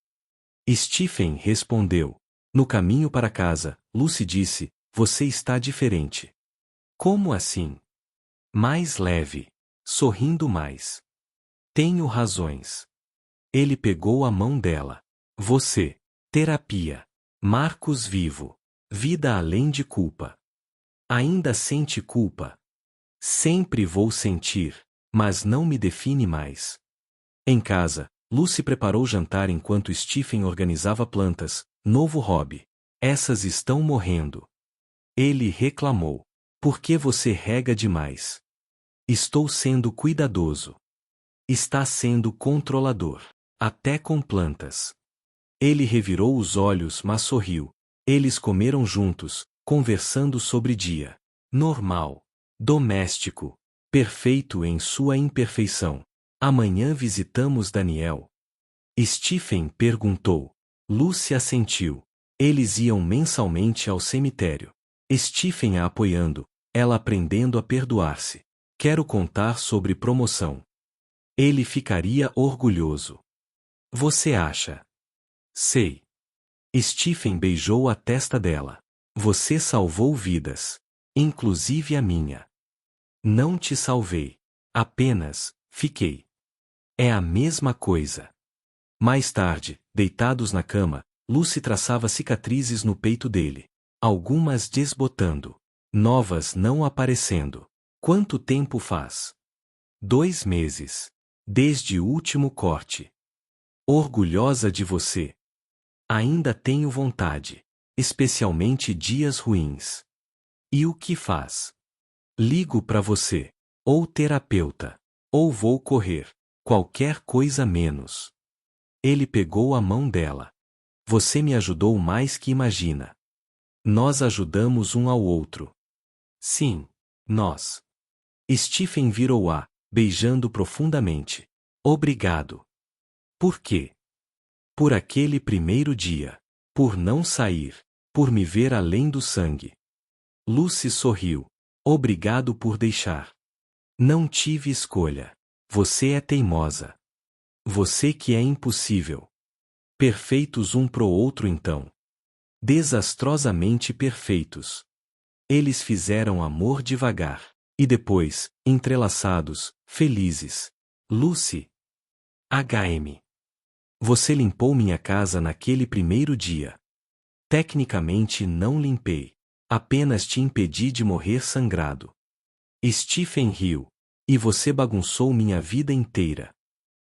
Stephen respondeu. No caminho para casa, Lucy disse, você está diferente. Como assim? Mais leve. Sorrindo mais. Tenho razões. Ele pegou a mão dela. Você. Terapia. Marcos vivo. Vida além de culpa. Ainda sente culpa? Sempre vou sentir, mas não me define mais. Em casa, Lucy preparou o jantar enquanto Stephen organizava plantas, novo hobby. Essas estão morrendo. Ele reclamou. Por que você rega demais? Estou sendo cuidadoso. Está sendo controlador. Até com plantas. Ele revirou os olhos, mas sorriu. Eles comeram juntos, conversando sobre dia. Normal. Doméstico. Perfeito em sua imperfeição. Amanhã visitamos Daniel. Stephen perguntou. Lucy assentiu. Eles iam mensalmente ao cemitério. Stephen a apoiando, ela aprendendo a perdoar-se. Quero contar sobre promoção. Ele ficaria orgulhoso. Você acha? Sei. Stephen beijou a testa dela. Você salvou vidas. Inclusive a minha. Não te salvei. Apenas, fiquei. É a mesma coisa. Mais tarde, deitados na cama, Lucy traçava cicatrizes no peito dele. Algumas desbotando. Novas não aparecendo. Quanto tempo faz? 2 meses. Desde o último corte. Orgulhosa de você. Ainda tenho vontade. Especialmente dias ruins. E o que faz? Ligo pra você. Ou terapeuta. Ou vou correr. Qualquer coisa menos. Ele pegou a mão dela. Você me ajudou mais que imagina. Nós ajudamos um ao outro. Sim, nós. Stephen virou-a, beijando profundamente. Obrigado. Por quê? Por aquele primeiro dia. Por não sair. Por me ver além do sangue. Lucy sorriu. Obrigado por deixar. Não tive escolha. Você é teimosa. Você que é impossível. Perfeitos um pro outro então. Desastrosamente perfeitos. Eles fizeram amor devagar. E depois, entrelaçados, felizes. Lucy. HM. Você limpou minha casa naquele primeiro dia. Tecnicamente não limpei. Apenas te impedi de morrer sangrado. Stephen riu. E você bagunçou minha vida inteira.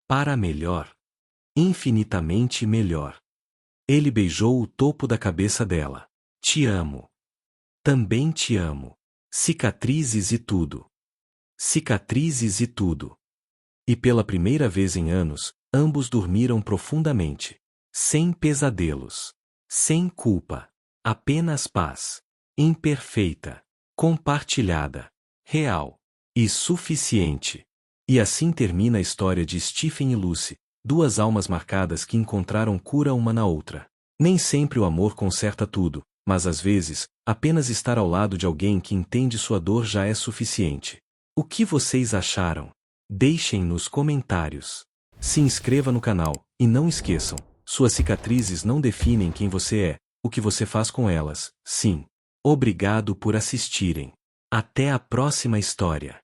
Para melhor. Infinitamente melhor. Ele beijou o topo da cabeça dela. Te amo. Também te amo. Cicatrizes e tudo. Cicatrizes e tudo. E pela primeira vez em anos, ambos dormiram profundamente. Sem pesadelos. Sem culpa. Apenas paz. Imperfeita. Compartilhada. Real. E suficiente. E assim termina a história de Stephen e Lucy, duas almas marcadas que encontraram cura uma na outra. Nem sempre o amor conserta tudo, mas às vezes, apenas estar ao lado de alguém que entende sua dor já é suficiente. O que vocês acharam? Deixem nos comentários. Se inscreva no canal, e não esqueçam, suas cicatrizes não definem quem você é, o que você faz com elas, sim. Obrigado por assistirem. Até a próxima história.